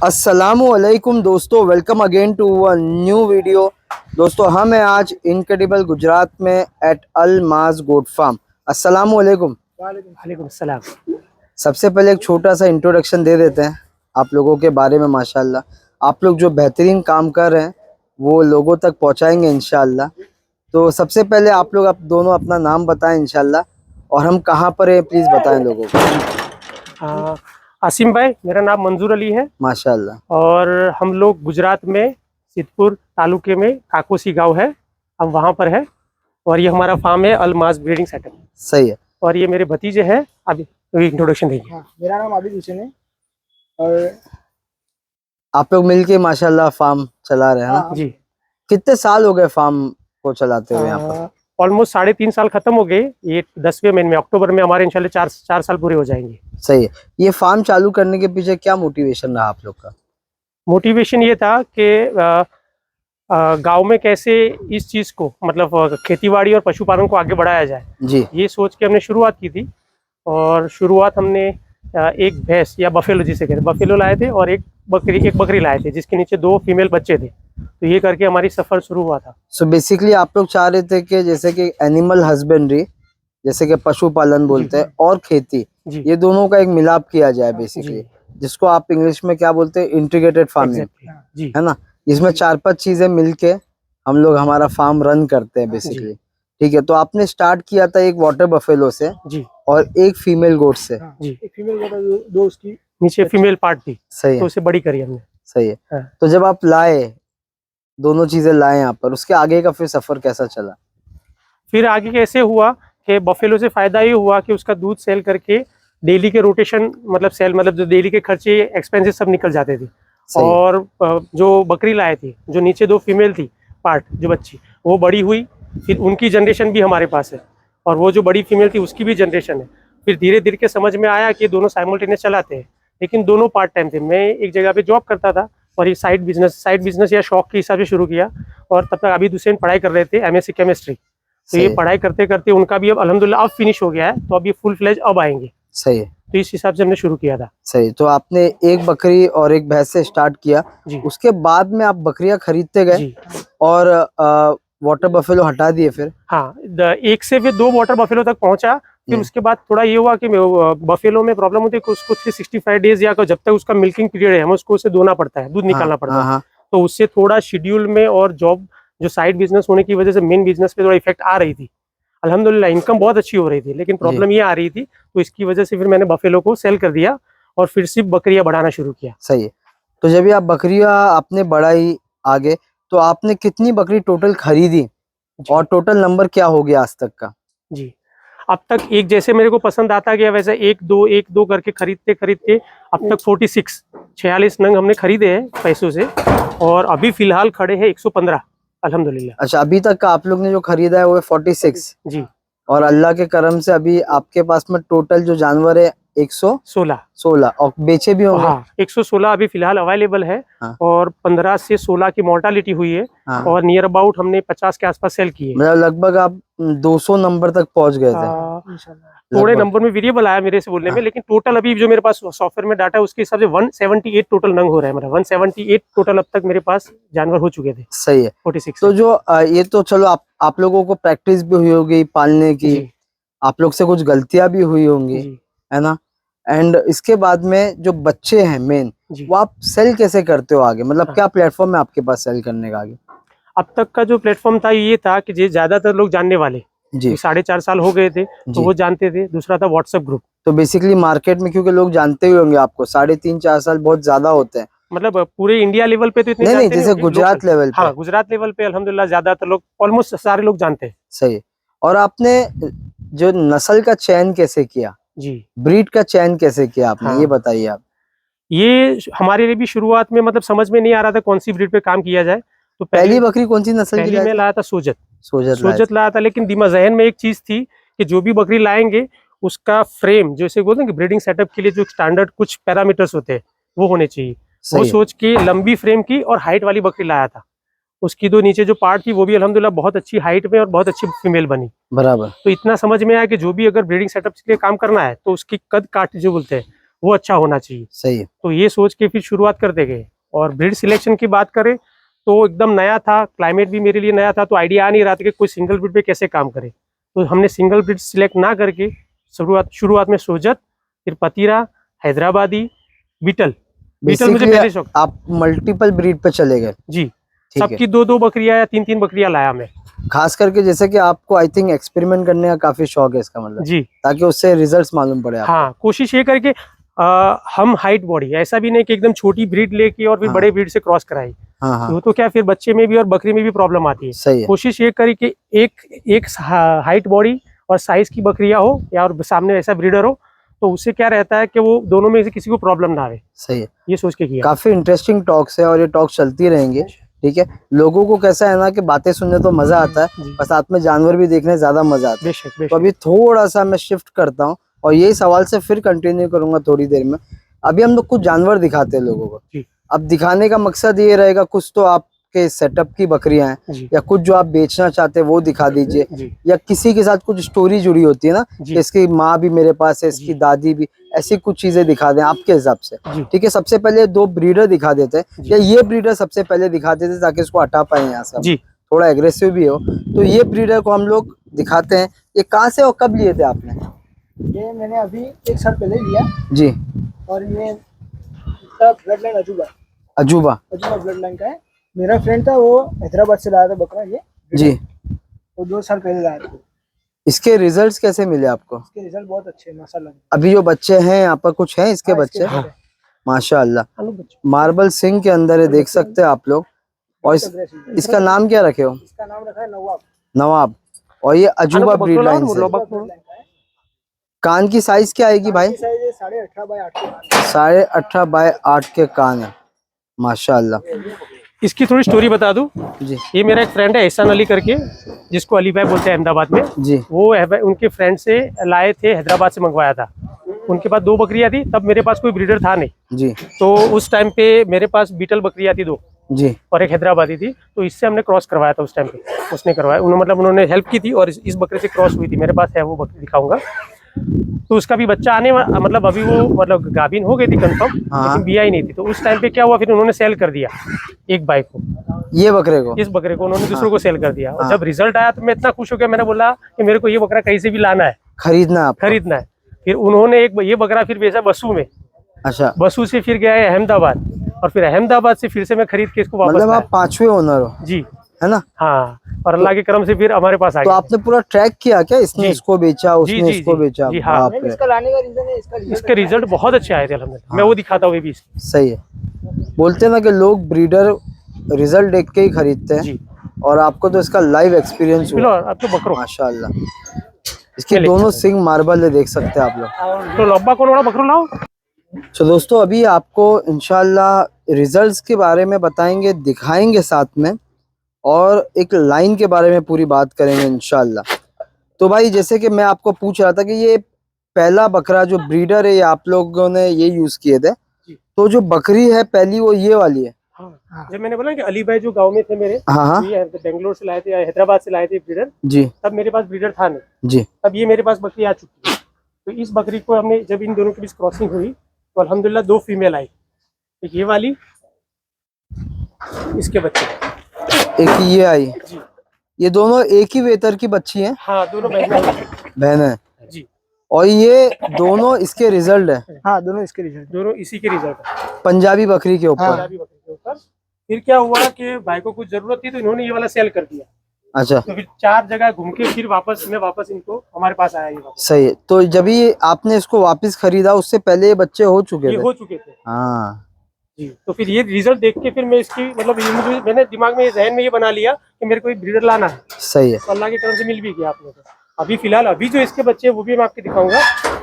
अस्सलामुअलैकुम दोस्तों, welcome again to a new video. दोस्तों हम हैं आज इनक्रेडिबल गुजरात में एट अल माज गोट फार्म। अस्सलामुअलैकुम। वालेकुम सलाम। सबसे पहले एक छोटा सा इंट्रोडक्शन दे देते हैं आप लोगों के बारे में। माशाल्लाह आप लोग जो बेहतरीन काम कर रहे हैं वो लोगों तक पहुंचाएंगे इंशाल्लाह। तो सबसे पहले आप लोग दोनों अपना नाम बताएं इंशाल्लाह, और हम कहाँ पर हैं प्लीज़ बताएं लोगों को। आसिम भाई, मेरा नाम मंजूर अली है माशाल्लाह। और हम लोग गुजरात में सिद्धपुर तालुके में काकोसी गांव है, हम वहाँ पर है। और ये हमारा फार्म है अलमाज ब्रीडिंग सेटअप। सही है। और ये मेरे भतीजे हैं, अभी इंट्रोडक्शन देंगे। हाँ, मेरा नाम आबिद हुसैन है और आप लोग मिलके माशाल्लाह फार्म चला रहे हैं ना? जी। कितने साल हो गए फार्म को चलाते हुए यहाँ पर? ऑलमोस्ट 3.5 साल खत्म हो गए। ये 10वें महीने में अक्टूबर में हमारे इंशाल्लाह 4 साल पूरे हो जाएंगे। सही है। ये फार्म चालू करने के पीछे क्या मोटिवेशन रहा आप लोग का? मोटिवेशन ये था कि गांव में कैसे इस चीज़ को मतलब खेतीबाड़ी और पशुपालन को आगे बढ़ाया जाए जी। ये सोच के हमने शुरुआत की थी। और शुरुआत हमने एक भैंस या बफेलो जिसे कहते हैं, बफेलो लाए थे और एक बकरी लाए थे जिसके नीचे 2 फीमेल बच्चे थे। तो ये करके हमारी सफ़र शुरू हुआ था। सो बेसिकली आप लोग चाह रहे थे कि जैसे कि एनिमल हस्बेंड्री, जैसे कि पशुपालन बोलते हैं, और खेती, ये दोनों का एक मिलाप किया जाए बेसिकली, जिसको आप इंग्लिश में क्या बोलते हैं, इंटीग्रेटेड फार्मिंग, है ना? इसमें 4-5 चीजें मिलके हम लोग हमारा फार्म रन करते हैं बेसिकली। ठीक है। तो आपने स्टार्ट किया था एक वाटर बफेलो से जी, और एक फीमेल गोट से जी। एक फीमेल गोट, 2 उसकी नीचे फीमेल पार्ट थी। सही है। तो उसे बड़ी करी हमने। सही है। तो जब आप लाए, दोनों चीजें लाए यहाँ पर, उसके आगे का फिर सफर कैसा चला? फिर आगे कैसे हुआ कि बफेलो से फायदा ये हुआ कि उसका दूध सेल करके डेली के रोटेशन मतलब सेल मतलब जो डेली के खर्चे एक्सपेंसेस सब निकल जाते थे। और जो बकरी लाए थे, जो नीचे 2 फीमेल थी पार्ट जो बच्ची, वो बड़ी हुई, फिर उनकी जनरेशन भी हमारे पास है और वो जो बड़ी फीमेल थी उसकी भी जनरेशन है। फिर धीरे धीरे के समझ में आया कि दोनों साइमल्टेनियस चलाते हैं, लेकिन दोनों पार्ट टाइम थे। मैं एक जगह पे जॉब करता था और ये साइड बिजनेस या शौक के हिसाब से शुरू किया। और तब तक आबिद हुसैन पढ़ाई कर रहे थे, एमएससी केमिस्ट्री। तो ये पढ़ाई करते करते उनका भी अब अल्हम्दुलिल्लाह अब फिनिश हो गया है, तो अब ये फुल फ्लेज अब आएंगे। सही है। तो इस हिसाब से हमने शुरू किया था। सही। तो आपने एक बकरी और एक भैंस से स्टार्ट किया, उसके बाद में आप बकरियां खरीदते गए और वाटर बफेलो हटा दिए फिर? हाँ, 1 से फिर 2 वाटर बफेलो तक पहुंचा। फिर उसके बाद थोड़ा ये हुआ कि बफेलो में प्रॉब्लम होती है कि उसको 365 डेज या जब तक उसका मिल्किंग पीरियड है हमें उसको उसे धोना पड़ता है, दूध निकालना पड़ता है। तो उससे थोड़ा शेड्यूल में और जॉब जो साइड बिजनेस होने की वजह से मेन बिजनेस पे थोड़ा इफेक्ट आ रही थी। अल्हम्दुलिल्लाह इनकम बहुत अच्छी हो रही थी, लेकिन प्रॉब्लम ये आ रही थी, तो इसकी वजह से फिर मैंने बफेलो को सेल कर दिया और फिर सिर्फ बकरियां बढ़ाना शुरू किया। सही है। तो जब ये आप बकरियां आपने बढ़ाई आगे, तो आपने कितनी बकरी टोटल खरीदी और टोटल नंबर क्या हो गया आज तक का? जी, अब तक एक जैसे मेरे को पसंद आता गया वैसे 1-2 करके खरीदते अब तक 46 नंग हमने खरीदे हैं पैसों से, और अभी फिलहाल खड़े हैं 115 अल्हम्दुलिल्लाह। अच्छा, अभी तक का आप लोग ने जो खरीदा है वो 46 जी, और अल्लाह के करम से अभी आपके पास में टोटल जो जानवर है 116 और बेचे भी होंगे? हाँ, 116 अभी फिलहाल अवेलेबल है। और 15 से 16 की मोर्टालिटी हुई है। और नियर अबाउट हमने 50 के आसपास सेल किए। मतलब लगभग आप 200 नंबर तक पहुंच गए थे। थोड़े नंबर में वेरिएबल आया मेरे से बोलने में, लेकिन टोटल अभी जो मेरे पास सॉफ्टवेयर में डाटा है उसके हिसाब से 178 टोटल नंग हो रहा है। मेरा 178 टोटल अब तक मेरे पास जानवर हो चुके थे। सही है। 46। तो जो ये तो चलो आप लोगों को प्रैक्टिस भी हुई होगी पालने की, आप लोग से कुछ गलतियां भी हुई होंगी, है ना? एंड इसके बाद में जो बच्चे हैं मेन, वो आप सेल कैसे करते हो आगे? मतलब क्या प्लेटफॉर्म है आपके पास सेल करने का आगे? अब तक का जो प्लेटफॉर्म था ये था कि ज्यादातर लोग जानने वाले जी, 4.5 साल हो गए थे तो वो जानते थे। दूसरा था व्हाट्सएप ग्रुप। तो बेसिकली मार्केट में क्योंकि लोग जानते ही होंगे आपको, 3.5-4 साल बहुत ज्यादा होते हैं। मतलब पूरे इंडिया लेवल पे तो इतने नहीं, जैसे गुजरात लेवल पे। हाँ, गुजरात लेवल पे अल्हम्दुलिल्लाह ज्यादातर लोग, ऑलमोस्ट सारे लोग जानते हैं। सही। और आपने जो नस्ल का चयन कैसे किया जी, ब्रीड का चयन कैसे किया आपने? ये बताइए आप। ये हमारे लिए भी शुरुआत में मतलब समझ में नहीं आ रहा था कौन सी ब्रीड पे काम किया जाए। तो पहली बकरी कौन सी नस्ल की मैं लाया था? सोजत लाया था। लेकिन दिमाग जहन में एक चीज थी कि जो भी बकरी लाएंगे उसका फ्रेम, जैसे बोलते हैं कि ब्रीडिंग सेटअप के लिए जो स्टैंडर्ड कुछ पैरामीटर्स होते हैं वो होने चाहिए। वो सोच के लंबी फ्रेम की और हाइट वाली बकरी लाया था। उसकी 2 नीचे जो पार्ट थी वो भी अल्हम्दुलिल्लाह बहुत अच्छी हाइट में और बहुत अच्छी फीमेल बनी। बराबर। तो इतना समझ में आया कि जो भी अगर ब्रीडिंग सेटअप के लिए काम करना है तो उसकी कद काट जो बोलते हैं वो अच्छा होना चाहिए। सही है। तो ये सोच के फिर शुरुआत करते गए। और ब्रीड सिलेक्शन की बात करें तो एकदम नया था, क्लाइमेट भी मेरे लिए नया था, तो आइडिया आ नहीं रहा था कि कोई सिंगल ब्रीड पे कैसे काम करे। तो हमने सिंगल ब्रीड सिलेक्ट ना करके शुरुआत में सोजत, फिर पतीरा, हैदराबादी, बीटल मुझे बेसिकली पहले शौक। आप मल्टीपल ब्रीड पे चले गए। जी, ठीक है। सबकी 2-2 बकरियां या 3-3 बकरियां लाया मैं। खास करके जैसे कि आपको आई थिंक एक्सपेरिमेंट करने का काफी शौक है, इसका मतलब, जी ताकि उससे रिजल्ट्स मालूम पड़े आपको। हाँ, कोशिश ये करके हम हाइट बॉडी, ऐसा भी नहीं कि एकदम छोटी ब्रीड लेके और फिर हाँ। बड़े ब्रीड से क्रॉस कराई। हाँ हाँ, वो तो क्या फिर बच्चे में भी और बकरी में भी प्रॉब्लम आती है। सही है। कोशिश ये करी कि एक हाइट बॉडी और साइज की बकरियां हो, या और सामने ऐसा ब्रीडर हो, तो उससे क्या रहता है कि वो दोनों में से किसी को प्रॉब्लम ना आए। सही है। ये सोच के किया। काफी इंटरेस्टिंग टॉक्स है और ये टॉक्स चलती रहेंगे। ठीक है। लोगों को कैसा है ना कि बातें सुनने तो मजा आता है, जी। पर साथ में जानवर भी देखने ज्यादा मजा आता है। बेशक तो बेशक। अभी थोड़ा सा मैं शिफ्ट करता हूँ और यही सवाल से फिर कंटिन्यू करूंगा थोड़ी देर में। अभी हम लोग कुछ जानवर दिखाते हैं लोगों को। जी। अब दिखाने का मकसद ये रहेगा, कुछ तो आपके सेटअप की बकरियां हैं, जी या कुछ जो आप बेचना चाहते हैं वो दिखा दीजिए, जी या किसी के साथ कुछ स्टोरी जुड़ी होती है ना, जी कि इसकी माँ भी मेरे पास है, इसकी जी। दादी भी, ऐसी कुछ चीजें दिखा दें आपके हिसाब से। जी ठीक है। सबसे पहले 2 ब्रीडर दिखा देते हैं, जी। या ये ब्रीडर सबसे पहले दिखा देते हैं ताकि इसको हटा पाए यहाँ से हम। जी। थोड़ा एग्रेसिव भी हो, तो ये ब्रीडर को हम लोग दिखाते हैं। ये कहाँ से और कब लिए थे आपने? ये मैंने अभी 1 साल पहले लिया। जी। और ये इसका ब्लड लाइन अजूबा अजूबा। ब्लड लाइन का है। मेरा फ्रेंड था, वो हैदराबाद से लाया था बकरा। ये जी। वो 2 साल पहले लाया था। इसके रिजल्ट्स कैसे मिले आपको? इसके रिजल्ट बहुत अच्छे हैं माशाल्लाह। अभी जो बच्चे हैं यहाँ पर, कुछ हैं इसके हाँ, बच्चे? हाँ। माशाल्लाह। हेलो बच्चों। मार्बल सिंह के अंदर है, देख सकते हैं आप लोग। और इसका नाम क्या रखे हो? इसका नाम रखा है नवाब। नवाब। और ये अजूबा ब्रीड लाइन से। ब्लड लाइन का है। कान की साइज क्या आएगी भाई? साइज है 18.5 बाय 8 के कान। 18.5 बाय 8 के कान है। माशाल्लाह। इसकी थोड़ी स्टोरी बता दूं। जी। ये मेरा एक फ्रेंड है एहसान अली करके, जिसको अली भाई बोलते हैं अहमदाबाद में। जी। वो उनके फ्रेंड से लाए थे, हैदराबाद से मंगवाया था। उनके पास 2 बकरियां थी, तब मेरे पास कोई ब्रीडर था नहीं। जी। तो उस टाइम पे मेरे पास बीटल बकरियां थी 2 जी। और एक हैदराबादी थी। तो इससे हमने क्रॉस करवाया था उस टाइम पे, उसने करवाया। उन्होंने हेल्प की थी और इस बकरे से क्रॉस हुई थी। मेरे पास है वो बकरी, दिखाऊंगा। तो उसका भी बच्चा आने मतलब अभी वो मतलब गाभिन हो गई थी कंफर्म, लेकिन बिया ही नहीं थी। तो उस टाइम पे क्या हुआ, फिर उन्होंने सेल कर दिया एक बाइक को, ये बकरे को, इस बकरे को उन्होंने दूसरों को सेल कर दिया। और जब रिजल्ट आया तो मैं इतना खुश हो गया, मैंने बोला कि मेरे को ये बकरा कहीं से भी लाना है, खरीदना है। फिर उन्होंने ये बकरा फिर बेचा बसू में। अच्छा। बसू से फिर गया है अहमदाबाद, और फिर अहमदाबाद से फिर से मैं खरीद के इसको वापस मतलब लाया। आप 5वें ओनर हो? जी है ना? हाँ, और अल्लाह के करम से फिर हमारे पास आ तो गया। आपने पूरा ट्रैक किया क्या? इसने जी। इसको बेचा, उसने जी, इसको जी, बेचा? जी, हाँ। बाप रे। इसका लाने का रीजन है इसके रिजल्ट बहुत अच्छे आए थे अल्हम्दुलिल्लाह। मैं वो दिखाता हूँ भी। सही है। बोलते हैं ना कि लोग ब्रीडर रिजल्ट देख के ही खरीदते हैं, जी। और आपको तो इसका लाइव एक्सपीरियंस हुआ। अब तो बकरो माशाल्लाह। इसके दोनों सिंग मार्बल है, देख सकते हैं आप लोग। तो लब्बा कौन वाला बकरो लाओ। तो दोस्तों, अभी आपको इंशाल्लाह रिजल्ट्स के बारे में बताएंगे, दिखाएंगे साथ में, और एक लाइन के बारे में पूरी बात करेंगे इंशाल्लाह। तो भाई, जैसे कि मैं आपको पूछ रहा था कि ये पहला बकरा जो ब्रीडर है, ये आप लोगों ने ये यूज किए थे, तो जो बकरी है पहली वो ये वाली है? हाँ। जब मैंने बोला कि अली भाई जो गांव में थे मेरे, हाँ। ये बेंगलोर से लाए थे या हैदराबाद से लाए थे ब्रीडर, जी। तब मेरे पास ब्रीडर था नहीं। जी। तब ये मेरे पास बकरी आ चुकी है। तो इस बकरी को हमने, जब इन दोनों के बीच क्रॉसिंग हुई तो अल्हम्दुलिल्लाह 2 फीमेल आई। एक ये वाली, इसके बच्चे, एक ये आई। ये दोनों एक ही वेतर की बच्ची हैं? हाँ, दोनों बहन है जी। और ये दोनों इसके रिजल्ट है? हाँ, दोनों इसके रिजल्ट, दोनों इसी के रिजल्ट है, पंजाबी बकरी के ऊपर। पंजाबी बकरी के ऊपर। फिर क्या हुआ कि भाई को कुछ जरूरत थी, तो इन्होंने ये वाला सेल कर दिया। अच्छा। तो फिर 4 जगह घूम के फिर वापस इनको हमारे पास आया। ये सही है। तो जब ये आपने इसको वापस खरीदा, उससे पहले ये बच्चे हो चुके थे? हो चुके थे। हाँ जी। तो फिर ये रिजल्ट देख के फिर मैं इसकी मतलब मैंने दिमाग में, जहन में ये बना लिया कि मेरे को एक ब्रीडर लाना है। सही है। तो अल्लाह की तरफ से मिल भी गया आपने को। अभी फिलहाल अभी जो इसके बच्चे हैं वो भी मैं आपको दिखाऊंगा।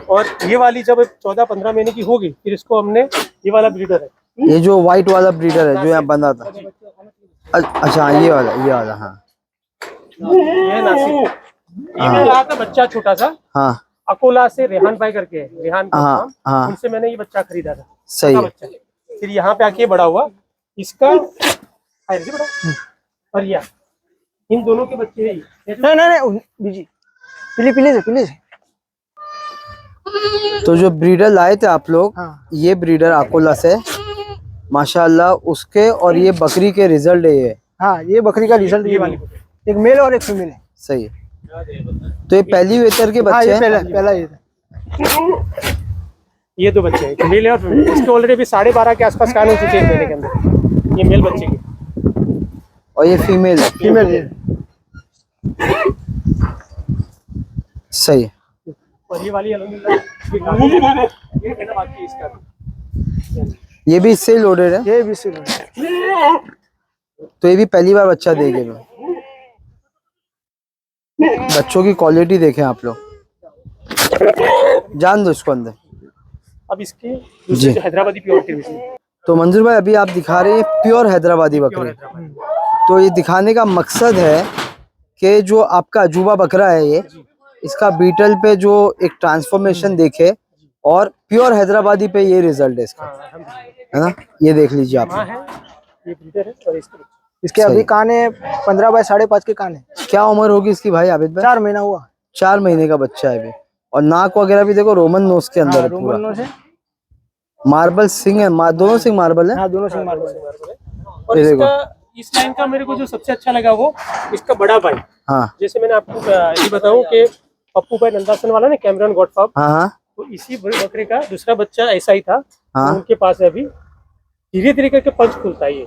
और ये वाली जब 14-15 महीने की होगी, फिर इसको हमने, ये वाला ब्रीडर है, ये जो व्हाइट वाला ब्रीडर है जो यहाँ बंधा था? अच्छा, ये वाला हाँ। ये नासिक, ये मैं लाया था बच्चा छोटा सा। हाँ। अकोला से रेहान भाई करके है, रेहान का हाँ, नाम, हाँ। उनसे मैंने ये बच्चा खरीदा था। सही है। बच्चा फिर यहाँ पे आके बड़ा हुआ इसका, बड़ा। और यह इन दोनों के बच्चे हैं। नहीं बीजी, प्लीज तो जो ब्रीडर लाए थे आप लोग, हाँ ये ब्रीडर अकोला से माशाल्लाह, उसके और ये बकरी के रिजल्ट है ये। हाँ, ये बकरी का रिजल्ट ये वाली वाली एक मेल और एक फीमेल है। सही है। तो ये पहली वेतर के हाँ, बच्चे ये हैं। पहला ये था। ये दो बच्चे हैं, मेल है और फीमेल। इसके ऑलरेडी अभी 12.5 के आसपास कान हो चुके हैं मेले के अंदर। ये मेल बच्चे के, और ये फीमेल है। फीमेल ये। सही है। और ये वाली अल्हम्दुलिल्लाह ये कहना बाकी है इसका। ये भी इससे लोडेड है। ये भी सिल तो ये भी पहली बार बच्चा देंगे। बच्चों की क्वालिटी देखें आप लोग, जान दो इसको अंदर। अब इसके दूसरे जो हैदराबादी प्योर के बीच में, तो मंजूर भाई अभी आप दिखा रहे हैं प्योर हैदराबादी बकरी। तो ये दिखाने का मकसद है कि जो आपका अजूबा बकरा है ये, इसका बीटल पे जो एक ट्रांसफॉर्मेशन देखे और प्योर हैदराबादी पे ये रिजल्ट है इसका, है ना। ये देख लीजिए आप। माँ है, ये ब्रीडर है और इसके बच्चे। इसके अभी कान है 15 बाय 5.5 के कान है। क्या उम्र होगी इसकी भाई आबिद भाई? 4 महीना हुआ। 4 महीने का बच्चा है अभी। और नाक वगैरह भी देखो रोमन नोज के अंदर हाँ, है रोमन पूरा। नोज है। मार्बल सिंग है, दोनों सिंग मार्बल है। हाँ, दोनों सिंग मार्बल है। और ये देखो। इसका इस लाइन का मेरे को जो सबसे अच्छा लगा वो इसका बड़ा भाई। हाँ जैसे मैंने आपको ये बताऊं कि पप्पू भाई नंदासन वाला ना, कैमरन गॉडफाब, हाँ हाँ तो इसी बकरे का दूसरा बच्चा ऐसा ही था। हाँ। तो उनके पास है अभी, धीरे धीरे करके पंच खुलता है ये।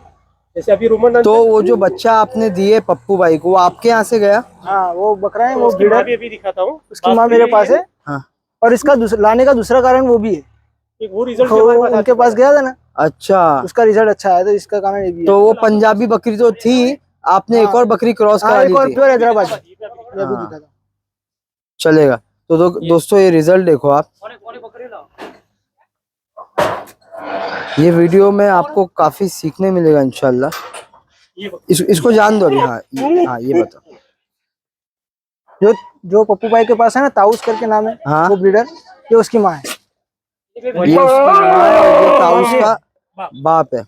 जैसे अभी रोमन तो वो जो बच्चा आपने दिए पप्पू भाई को, वो आपके यहाँ से गया? हाँ, वो बकरा है, वो उसकी माँ ब्रीडर। भी अभी दिखाता हूँ, उसकी माँ मेरे पास है। हाँ। और इसका लाने का दूसरा कारण वो भी है। एक वो रिजल्ट तो उनके पास गया था ना, अच्छा। उसका रिजल्ट अच्छा है, तो इसका कारण ये भी है। तो वो पंजाबी बकरी तो थी, आपने एक और बकरी क्रॉस हाँ, करा एक ली और थी। प्योर हैदराबाद ये भी हाँ। दिखा था। चलेगा। तो दोस्तों ये रिजल्ट देखो आप। ये वीडियो में आपको काफी सीखने मिलेगा इंशाल्लाह। इसको जान दो अभी। हाँ ये बताओ। जो पप्पू भाई के पास है ना, ताउस करके नाम है, हाँ। वो ब्रीडर, ये उसकी माँ है। ये उसकी माँ है और ये ताऊस का बाप है।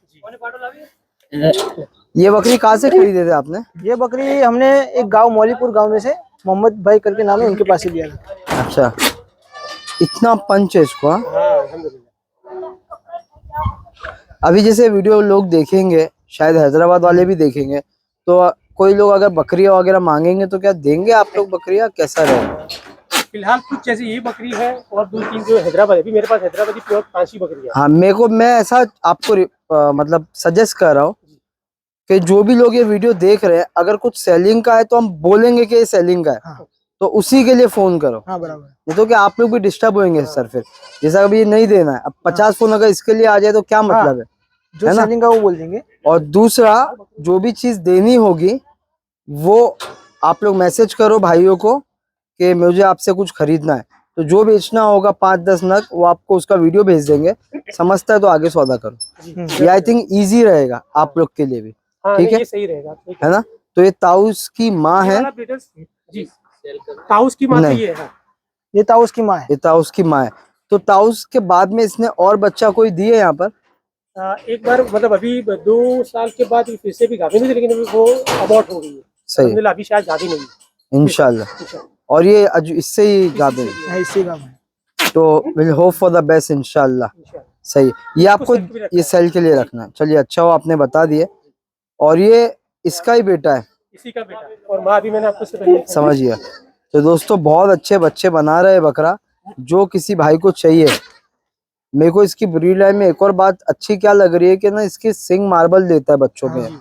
ये बकरी कहाँ से खरीदे थे आपने? ये बकरी हमने एक गांव मौलीपुर गांव में से, मोहम्मद भाई करके नाम है, उनके पास ही लिया था। अच्छा, इतना पंच है इसको। हाँ? हाँ, अल्हम्दुलिल्लाह। अभी जैसे वीडियो लोग देखेंगे, शायद हैदराबाद वाले भी देखेंगे, तो कोई लोग अगर बकरियां वगैरह मांगेंगे तो क्या देंगे आप लोग बकरियां? कैसा रहेगा? फिलहाल कुछ जैसे ये बकरी है और 2-3 जो हैदराबाद, अभी मेरे पास हैदराबादी प्योर 5 ही बकरी है। हाँ, मैं ऐसा आपको मतलब सजेस्ट कर रहा हूँ कि जो भी लोग ये वीडियो देख रहे हैं, अगर कुछ सेलिंग का है तो हम बोलेंगे कि ये सेलिंग का है। हाँ। तो उसी के लिए फोन करो। हाँ, बराबर। नहीं तो क्या आप लोग भी डिस्टर्ब होंगे सर फिर। जैसा अभी नहीं देना है, अब 50 फोन अगर इसके लिए आ जाए तो क्या मतलब है? जो है ना? सेलिंग का वो बोल देंगे। और दूसरा, जो भी चीज देनी होगी वो आप लोग मैसेज करो भाइयों को कि मुझे आपसे कुछ खरीदना है, तो जो बेचना होगा 5-10 नग, वो आपको उसका वीडियो भेज देंगे। समझता है तो आगे सौदा करो। ये आई थिंक इजी रहेगा आप लोग के लिए भी। हाँ, ठीक है, ये सही रहेगा, ठीक है ना। तो ये ताऊस की माँ है। जी, ताऊस की माँ तो नहीं। ये है। ये ताऊस की माँ है। ये ताऊस की माँ है। तो ताऊस के बाद में इसने और बच्चा कोई दिए यहाँ पर? एक बार मतलब अभी 2 साल के बाद ये फिर से भी गाभी नहीं थी, लेकिन अभी वो अबॉर्ट हो गई है। सही, अल्हम्दुलिल्लाह अभी शायद गाभी नहीं। इंशाल्लाह। और ये इससे ही गाभिन है। हाँ, इसी का है। तो will hope for the best इंशाल्लाह। सही। ये आपको ये सेल के लिए रखना है। चलिए, अच्छा हो आपने बता दिए। और ये इसका ही बेटा है? इसी का बेटा, और माँ भी मैंने आपको उससे पहले समझिए। तो दोस्तों बहुत अच्छे बच्चे बना रहे हैं बकरा। जो किसी भाई को चाहिए, मेरे को इसकी ब्रीड लाइन में एक और बात अच्छी क्या लग रही है कि ना, इसकी सिंग मार्बल देता है बच्चों में।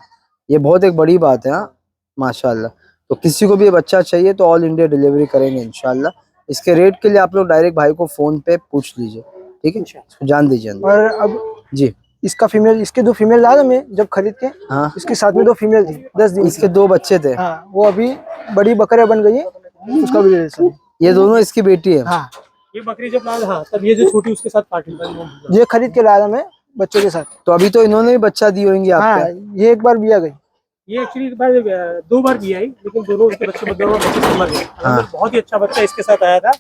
ये बहुत एक बड़ी बात है। हाँ, माशाल्लाह। तो किसी को भी ये बच्चा चाहिए तो ऑल इंडिया डिलीवरी करेंगे इंशाल्लाह। इसके रेट के लिए आप लोग डायरेक्ट भाई को फोन पे पूछ लीजिए, ठीक है। इसको जान दीजिए अंदर। और अब जी, इसका फीमेल, इसके 2 फीमेल लाया मैं जब खरीद के। हाँ। इसके साथ में 2 फीमेल थी 10 दिन इसके 2 बच्चे थे। हाँ, वो अभी बड़ी बकरियां बन गई है, उसका भी रिलेशन है। ये दोनों इसकी बेटी है? हाँ, ये बकरी जब लाया, हाँ, तब ये जो छोटी उसके साथ पार्टी। ये खरीद के लाया था मैं बच्चों के साथ। तो अभी तो इन्होंने भी बच्चा दी होंगी हाँ, आपके? ये एक बार बिया गई। ये एक्चुअली 2 बार भी आई, लेकिन दोनों उसके बच्चे से मर गए। बहुत ही अच्छा बच्चा इसके साथ आया था,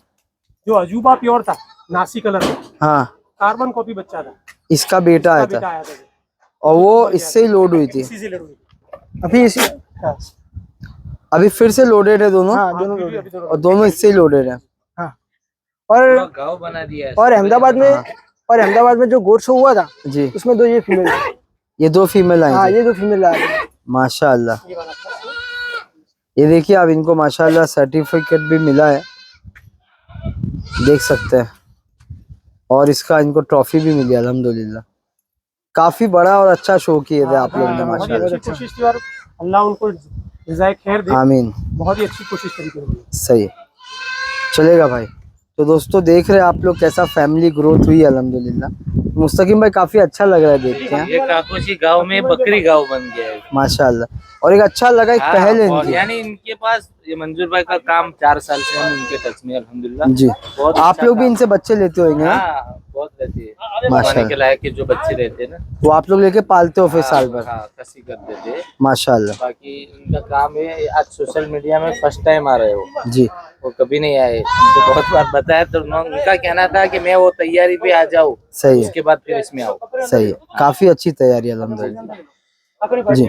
जो अजूबा प्योर था, नासी कलर में। हाँ, कार्बन कॉपी बच्चा था। इसका बेटा आया बेटा था आया था, और वो इससे ही लोड हुई थी। इसी से लड़ हुई। अभी इसी। हाँ, अभी फिर से लोडेड है दोनों। हाँ, दोनों अभी लोग हैं। दोनों और दोनों इससे ही लोडेड है। हाँ, और गाँव बना दिया है। और अहमदाबाद में जो गोट शो हुआ था जी, उसमें 2 ये फीमेल है। ये 2 फीमेल आई हाँ थी। ये 2 फीमेल आ रही है। माशाल्लाह। ये देखिए अब इनको माशाल्लाह सर्टिफिकेट भी मिला है, देख सकते हैं, और इसका इनको ट्रॉफी भी मिली अल्हम्दुलिल्लाह। काफी बड़ा और अच्छा शो किए थे आप लोगों ने बहुत ही माशाल्लाह। अच्छी कोशिश थी और अल्लाह उनको जज़ाए खैर दे। आमीन। बहुत ही अच्छी कोशिश करी थी उन्होंने। सही है, चलेगा भाई। तो दोस्तों देख रहे हैं आप लोग कैसा फैमिली ग्रोथ हुई है अल्हम्दुलिल्लाह। मुस्तकीम भाई काफी अच्छा लग रहा है देख के, ये काकोशी गांव में बकरी गांव बन गया है। माशाल्लाह। और एक अच्छा लगा, एक पहल है और इनकी। यानी इनके पास ये मंजूर भाई का काम 4 साल से हम उनके टच में अल्हम्दुलिल्लाह। जी, बहुत आप अच्छा लोग भी काम। इनसे बच्चे लेते होंगे ना? हाँ बहुत रहती है, माशाल्लाह। खाने के लायक के जो बच्चे रहते हैं ना, वो आप लोग लेके पालते हो फिर साल भर? हाँ कसी कर देते हैं। माशाल्लाह। बाकी उनका काम है, आज सोशल मीडिया में फर्स्ट टाइम आ रहे हो, जी, वो कभी नहीं आए। तो बहुत बार बताया तो उनका कहना था कि मैं वो तैयारी पे आ जाऊँ, सही है, उसके बाद फिर इसमें आओ। सही है। काफी अच्छी तैयारी अल्हम्दुलिल्लाह। जी,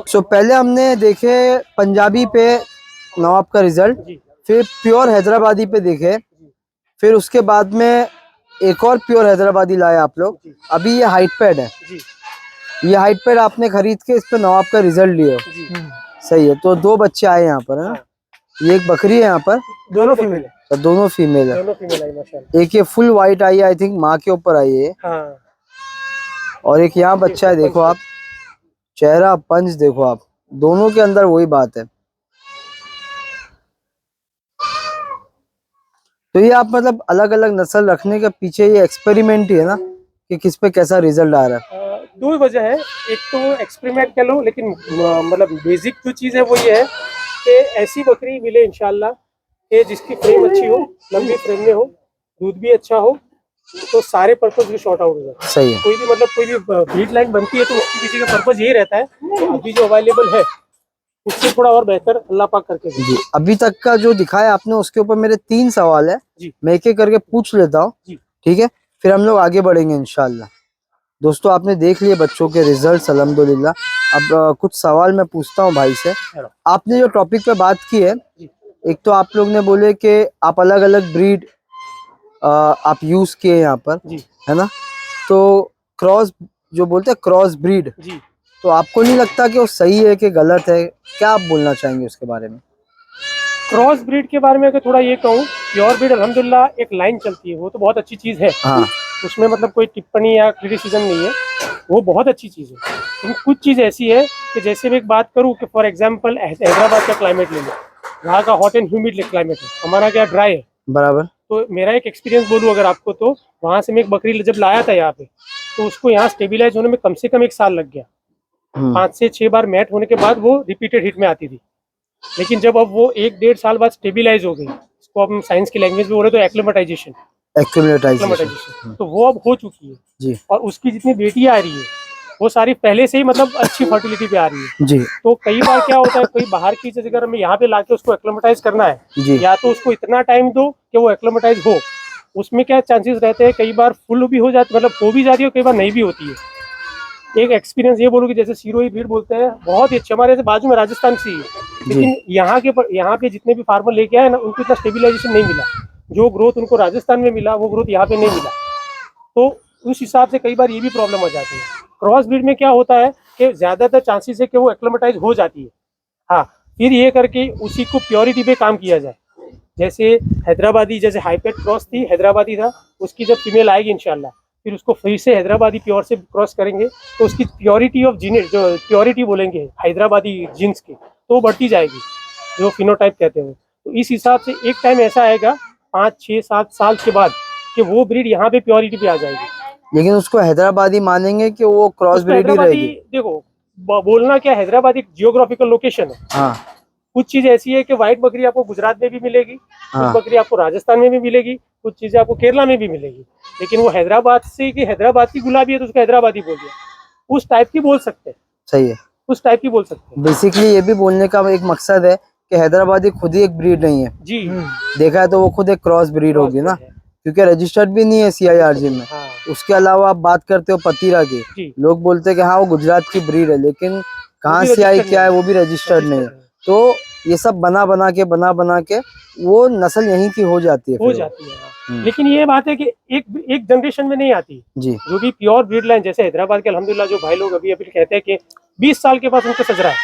सो पहले हमने देखे पंजाबी पे नवाब का रिजल्ट, फिर प्योर हैदराबादी पे देखे, फिर उसके बाद में एक और प्योर हैदराबादी लाए आप लोग। अभी ये हाइट पैड है, ये हाइट पैड आपने खरीद के इस पे नवाब का रिजल्ट लिए हो। सही है। तो 2 बच्चे आए यहाँ पर, है ना? ये एक बकरी है यहाँ पर, दोनों फीमेल है। तो दोनों फीमेल है। दोनों फीमेल आई माशाल्लाह। एक ये full white I, I think माँ के ऊपर आई है, हाँ और एक यहाँ बच्चा है। देखो आप, चेहरा पंच देखो आप, दोनों के अंदर वही बात है। तो ये आप मतलब अलग अलग नस्ल रखने के पीछे ये एक्सपेरिमेंट ही है ना, कि किस पे कैसा रिजल्ट आ रहा है? 2 वजह है। एक तो एक्सपेरिमेंट कर लो, लेकिन मतलब बेसिक जो चीज़ है वो ये है कि ऐसी बकरी मिले इंशाल्लाह कि जिसकी फ्रेम अच्छी हो, लंबी फ्रेम में हो, दूध भी अच्छा हो, तो सारे पर्पज भी शॉर्ट आउट हो जाते हैं। सही है। कोई भी ब्रीड लाइन बनती है तो उसकी किसी का पर्पज यही रहता है तो अभी जो अवेलेबल है उससे थोड़ा और बेहतर अल्लाह पाक करके दे। जी, अभी तक का जो दिखाया आपने उसके ऊपर मेरे 3 सवाल है, जी। मैं एक एक करके पूछ लेता हूँ, जी। ठीक है? फिर हम लोग आगे बढ़ेंगे इंशाल्लाह। दोस्तों आपने देख लिए बच्चों के रिजल्ट्स अल्हम्दुलिल्लाह। अब कुछ सवाल मैं पूछता हूँ भाई से। आपने जो टॉपिक पे बात की है, एक तो आप लोग ने बोले कि आप अलग अलग ब्रीड आप यूज किए यहाँ पर, है ना? तो क्रॉस जो बोलते हैं क्रॉस ब्रीड, जी। तो आपको नहीं लगता कि वो सही है कि गलत है? क्या आप बोलना चाहेंगे उसके बारे में? क्रॉस ब्रीड के बारे में अगर थोड़ा ये कहूँ, प्योर ब्रीड अल्हम्दुलिल्लाह एक लाइन चलती है, वो तो बहुत अच्छी चीज़ है। हाँ, उसमें मतलब कोई टिप्पणी या क्रिटिसिज्म नहीं है, वो बहुत अच्छी चीज़ है। लेकिन कुछ चीज़ ऐसी है कि जैसे मैं एक बात करूँ कि फॉर एग्जांपल हैदराबाद का क्लाइमेट ले लो, वहाँ का हॉट एंड ह्यूमिड क्लाइमेट है, हमारा क्या ड्राई है। बराबर। तो मेरा एक एक्सपीरियंस बोलूँ अगर आपको, तो वहाँ से मैं एक बकरी जब लाया था यहाँ पे, तो उसको यहाँ स्टेबिलाईज होने में कम से कम 1 साल लग गया। 5 से 6 बार मैट होने के बाद वो रिपीटेड हिट में आती थी। लेकिन जब अब वो 1-1.5 साल बाद स्टेबिलाईज हो गई, इसको हम साइंस की लैंग्वेज में बोले तो एक्लिमेटाइजेशन, तो वो अब हो चुकी है जी। और उसकी जितनी बेटी आ रही है वो सारी पहले से ही मतलब अच्छी फर्टिलिटी पे आ रही है जी। तो कई बार क्या होता है, कोई बाहर की चीज अगर हमें यहाँ पे लाके उसको एक्लिमेटाइज करना है, जी। या तो उसको इतना टाइम दो कि वो एक्लिमेटाइज हो, उसमें क्या चांसेस रहते हैं, कई बार फुल भी हो जाती, मतलब हो भी जाती है, कई बार नहीं भी होती है। एक एक्सपीरियंस ये बोलूँ कि जैसे सिरोही ब्रीड बोलते हैं, बहुत ही अच्छे, हमारे से बाजू में राजस्थान से ही है, लेकिन यहाँ पे जितने भी फार्मर लेके आए ना, उनको इतना स्टेबिलाईजेशन नहीं मिला। जो ग्रोथ उनको राजस्थान में मिला वो ग्रोथ यहाँ पे नहीं मिला, तो उस हिसाब से कई बार ये भी प्रॉब्लम हो जाती है। क्रॉस ब्रीड में क्या होता है कि ज़्यादातर चांसेस है कि वो एक्लिमेटाइज हो जाती है। हाँ, फिर ये करके उसी को प्योरिटी पे काम किया जाए। जैसे हैदराबादी, जैसे हाईपेट क्रॉस थी, हैदराबादी था, उसकी जब फीमेल आएगी इंशाल्लाह, फिर उसको फिर से हैदराबादी प्योर से क्रॉस करेंगे, तो उसकी प्योरिटी ऑफ जीन, जो प्योरिटी बोलेंगे हैदराबादी जीन्स की, तो वो बढ़ती जाएगी, जो फिनोटाइप कहते हैं। तो इस हिसाब से एक टाइम ऐसा आएगा 5, 6, 7 साल के बाद कि वो ब्रीड यहाँ पे प्योरिटी पे आ जाएगी। लेकिन उसको हैदराबादी मानेंगे कि वो क्रॉस ब्रीड ही रहेगी? देखो, बोलना क्या, हैदराबादी जियोग्राफिकल लोकेशन है। हाँ। कुछ चीज ऐसी है कि व्हाइट बकरी आपको गुजरात में भी मिलेगी, हाँ। कुछ बकरी आपको राजस्थान में भी मिलेगी, कुछ चीजें आपको केरला में भी मिलेगी, लेकिन वो हैदराबाद से कि हैदराबाद की गुलाबी है तो उसको हैदराबादी बोल दिया, उस टाइप की बोल सकते हैं। सही है, उस टाइप की बोल सकते हैं। बेसिकली ये भी बोलने का एक मकसद है कि हैदराबादी खुद ही एक ब्रीड नहीं है जी। देखा है तो वो खुद एक क्रॉस ब्रीड होगी ना, क्योंकि रजिस्टर्ड भी नहीं है CIRG में। हाँ। उसके अलावा आप बात करते हो पतीरा की, लोग बोलते हैं कि हाँ वो गुजरात की ब्रीड है, लेकिन कहाँ से आई क्या है वो भी रजिस्टर्ड नहीं है। तो ये सब बना बना के वो नस्ल यहीं की हो जाती है हो फिर वो। जाती है। लेकिन ये बात है कि एक जनरेशन में नहीं आती। जी जो भी प्योर ब्रीड लाइन, जैसे हैदराबाद के अल्हम्दुलिल्लाह जो भाई लोग अभी अभी कहते हैं कि 20 साल के बाद उनको सजरा है,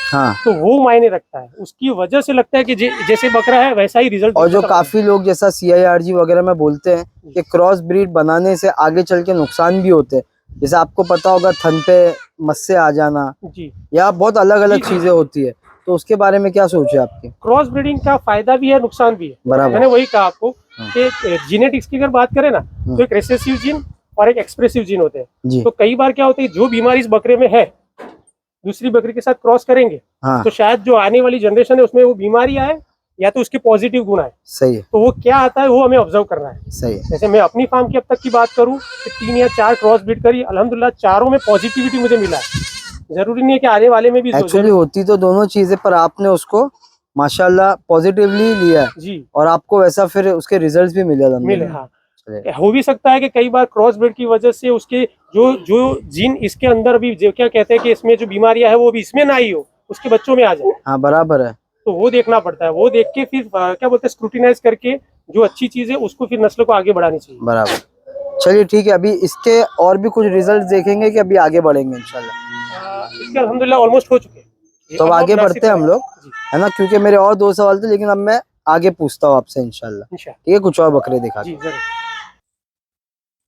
हाँ। तो वो मायने रखता है। उसकी वजह से लगता है कि जैसे बकरा है वैसा ही रिजल्ट। और जो काफी लोग जैसा CIRG वगैरह में बोलते हैं कि क्रॉस ब्रीड बनाने से आगे चल के नुकसान भी होते हैं, जैसे आपको पता होगा थन पे मस्से आ जाना जी, या बहुत अलग अलग जी। चीजें होती है, तो उसके बारे में क्या सोच है आपकी? क्रॉस ब्रीडिंग का फायदा भी है, नुकसान भी है। बराबर। मैंने वही कहा आपको कि जीनेटिक्स की अगर बात करें ना, तो एक रिसेसिव जीन और एक एक्सप्रेसिव जीन होते हैं। जी तो कई बार क्या होता है, जो बीमारी इस बकरे में है दूसरी बकरी के साथ क्रॉस करेंगे, हाँ तो शायद जो आने वाली जनरेशन है उसमें वो बीमारी आए या तो उसके पॉजिटिव गुण आए। सही है, तो वो क्या आता है वो हमें ऑब्जर्व करना है। सही है। जैसे मैं अपनी फार्म की अब तक की बात करूं कि 3 या 4 क्रॉस ब्रीड करी, अल्हम्दुलिल्लाह चारों में पॉजिटिविटी मुझे मिला है। जरूरी नहीं है कि आने वाले में भी एक्चुअली होती तो दोनों चीजें, पर आपने उसको माशाल्लाह पॉजिटिवली लिया है जी और आपको वैसा फिर उसके रिजल्ट्स भी मिले मिले। अल्हम्दुलिल्लाह। हाँ, चलिए। हो भी सकता है कि कई बार क्रॉस ब्रीड की वजह से उसके जो जो जीन इसके अंदर भी जो क्या कहते हैं कि इसमें जो बीमारियां है वो भी इसमें ना आई हो, उसके बच्चों में आ जाए, हाँ बराबर है। तो वो देखना पड़ता है। वो देख के फिर क्या बोलते हैं, स्क्रूटिनाइज करके जो अच्छी चीज है उसको फिर नस्ल को आगे बढ़ानी चाहिए। बराबर। चलिए ठीक है, अभी इसके और भी कुछ रिजल्ट देखेंगे कि अभी आगे बढ़ेंगे इंशाल्लाह? इसके अल्हम्दुलिल्लाह ऑलमोस्ट हो चुके हैं। तो अब आगे नासिर बढ़ते हैं हम लोग, जी, है ना, क्योंकि मेरे और 2 सवाल थे, लेकिन अब मैं आगे पूछता हूँ आपसे इंशाल्लाह। इंशाल्लाह। ठीक है, कुछ और बकरे दिखा जी दो। जरूर।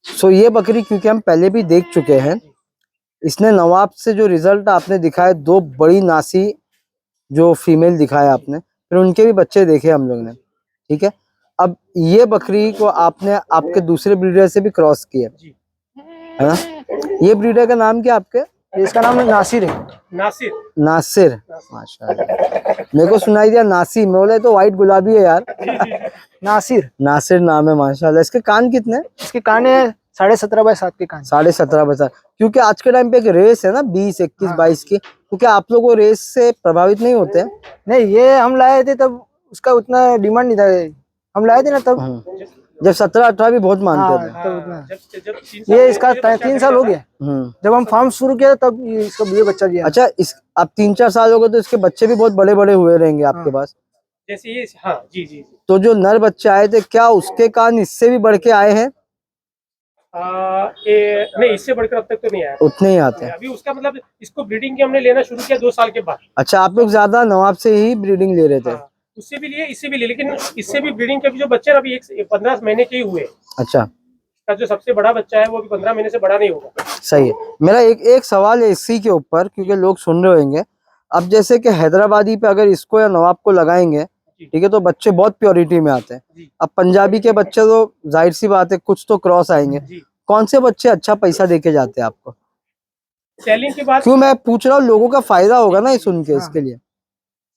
सो ये बकरी क्योंकि हम पहले भी देख चुके हैं, इसने नवाब से जो रिजल्ट आपने दिखाए, 2 बड़ी नासी जो फीमेल दिखाया आपने, फिर उनके भी बच्चे देखे हम लोग ने। ठीक है, अब ये बकरी को आपने आपके दूसरे ब्रीडर से भी क्रॉस किया, जी है ना? ये ब्रीडर का नाम क्या आपके? इसका नाम नासिर है। नासिर। नासिर। माशाल्लाह, मेरे को सुनाई दिया नासी, मैं बोला तो व्हाइट गुलाबी है यार। नासिर। नासिर नाम है माशाल्लाह। इसके कान कितने? इसके कान है 17.5 बाय 7 के कान। 17.5 बचा, क्योंकि आज के टाइम पे एक रेस है ना 20, 21, हाँ। 22 की, तो क्या आप लोग वो रेस से प्रभावित नहीं होते हैं? नहीं, ये हम लाए थे तब उसका उतना डिमांड नहीं था, हम लाए थे ना तब। जब 17-18 भी बहुत मानते हाँ, थे। तब उतना। जब ये इसका 3 साल हो गया हम्म। जब हम फार्म शुरू किया तब ये बच्चा दिया। अच्छा, इस अब 3-4 साल हो गए तो इसके बच्चे भी बहुत बड़े बड़े हुए रहेंगे आपके हाँ। पास। जैसे ये, हाँ जी जी। तो जो नर बच्चे आए थे, क्या उसके कान इससे भी बढ़ के आए हैं? नहीं, इससे बढ़कर अब तक तो नहीं आया। उतने ही आते हैं। अभी उसका मतलब इसको ब्रीडिंग की हमने लेना शुरू किया 2 साल के बाद। अच्छा, आप लोग ज्यादा नवाब से ही ब्रीडिंग ले रहे थे? हाँ, उससे भी लिए, इससे भी लिए, लेकिन इससे भी ब्रीडिंग के भी जो बच्चे अभी 15 महीने के ही हुए। अच्छा, का जो सबसे बड़ा बच्चा है वो अभी 15 महीने से बड़ा नहीं होगा। सही है। मेरा एक सवाल है इसी के ऊपर, क्योंकि लोग सुन रहे होंगे। अब जैसे कि हैदराबादी पे अगर इसको या नवाब को लगाएंगे, ठीक है, तो बच्चे बहुत प्योरिटी में आते हैं। अब पंजाबी के बच्चे तो जाहिर सी बात है कुछ तो क्रॉस आएंगे। कौन से बच्चे अच्छा पैसा देके जाते हैं आपको? सेलिंग की बात, क्यों मैं पूछ रहा हूँ, लोगों का फायदा होगा ना ये सुन के, इसके लिए।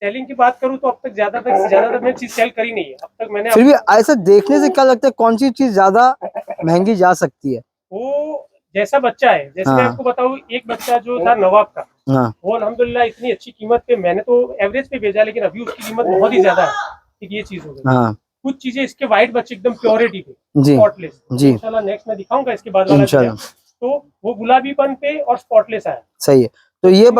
सेलिंग की बात करूं तो अब तक ज्यादातर मैंने चीज सेल करी नहीं है अब तक। मैंने फिर भी ऐसा देखने से क्या लगता है, कौन सी चीज ज्यादा महंगी जा सकती है? वो जैसा बच्चा है, जैसे मैं हाँ। आपको बताऊं, एक बच्चा जो था नवाब का, हाँ वो अल्हम्दुलिल्लाह इतनी अच्छी कीमत पे, मैंने तो एवरेज पे भेजा, लेकिन अभी उसकी कीमत बहुत ही ज्यादा है। ठीक, ये चीज हो गई। हाँ कुछ चीजें इसके वाइट बच्चे एकदम प्योरिटी पे, जी स्पॉटलेस। जी, इंशाल्लाह नेक्स्ट में दिखाऊंगा इसके बाद वाला इंशाल्लाह। video। तो वो गुलाबीपन पे और स्पॉटलेस आया। सही है। तो ये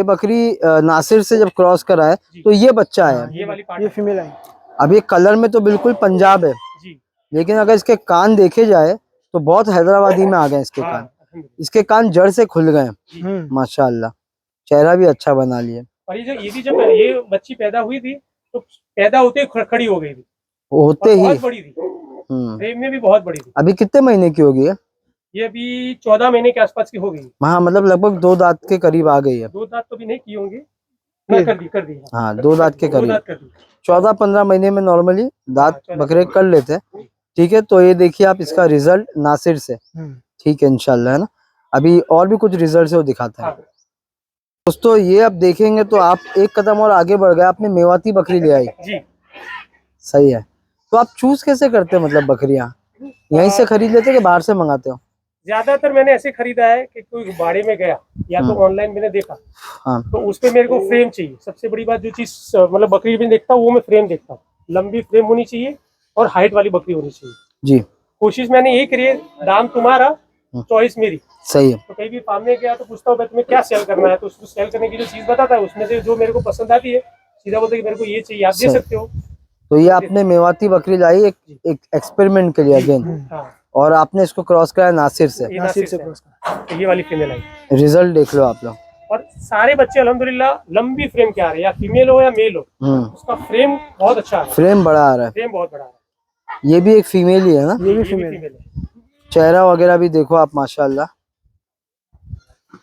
बकरी नासिर से जब क्रॉस करा है तो ये बच्चा आया। ये वाली पार्ट ये फीमेल है। अब ये कलर में तो बिल्कुल पंजाब है, जी। लेकिन अगर इसके कान देखे जाए तो बहुत हैदराबादी में आ गए इसके हाँ, कान। अल्हम्दुलिल्लाह। इसके कान जड़ से खुल गए माशाल्लाह, चेहरा भी अच्छा बना लिए। और ये भी जब ये बच्ची पैदा हुई थी तो पैदा होते ही खड़ी हो गई थी, होते और ही। बहुत बड़ी थी, फ्रेम में भी बहुत बड़ी थी। अभी कितने महीने की होगी? ये अभी 14 महीने के आसपास की हो गई। हाँ, मतलब लगभग 2 दांत के करीब आ गई है। 2 दांत तो भी नहीं की होंगी ना, कर दी। हाँ, 2 दांत के 2 करीब। दांत कर दी। 14-15 महीने में नॉर्मली दांत 14 बकरे कर लेते हैं। ठीक है, तो ये देखिए आप इसका रिजल्ट नासिर से। ठीक है इंशाल्लाह, है ना। अभी और भी कुछ रिजल्ट है वो दिखाते हैं। हाँ। दोस्तों ये अब देखेंगे तो आप एक कदम और आगे बढ़ गए, आपने मेवाती बकरी ले आई। जी। सही है। तो आप चूज कैसे करते हैं, मतलब बकरियां यहीं से खरीद लेते हैं कि बाहर से मंगाते हो? ज्यादातर मैंने ऐसे खरीदा है कि कोई बाड़े में गया या तो ऑनलाइन मैंने देखा, हाँ तो उस पे मेरे को फ्रेम चाहिए। सबसे बड़ी बात जो चीज मतलब बकरी में देखता हूँ वो मैं फ्रेम देखता हूँ। लंबी फ्रेम होनी चाहिए और हाइट वाली बकरी होनी चाहिए। जी, कोशिश मैंने यही करी है, दाम तुम्हारा चॉइस मेरी। सही है। तो कहीं भी फार्म में गया तो पूछता हूँ भाई तुम्हें क्या सेल करना है, तो उसको सेल करने की जो चीज बताता है उसमें से जो मेरे को पसंद आती है सीधा बोलते कि मेरे को ये चाहिए, आप दे सही। सकते हो। तो ये आपने मेवाती बकरी लाई एक एक्सपेरिमेंट के लिए अगेन, हाँ, और आपने इसको क्रॉस कराया नासिर से। ये नासिर नासिर से से क्रॉस तो ये वाली फीमेल आई। रिजल्ट देख लो आप लोग। और सारे बच्चे अल्हम्दुलिल्लाह लंबी फ्रेम के आ रहे हैं, या फीमेल हो या मेल हो, उसका फ्रेम बहुत अच्छा आ रहा है, फ्रेम बड़ा आ रहा है। फ्रेम बहुत बड़ा आ रहा है। ये भी एक फीमेल ही है ना? ये भी ये भी फीमेल फीमेल है। चेहरा वगैरह भी देखो आप, माशाल्लाह।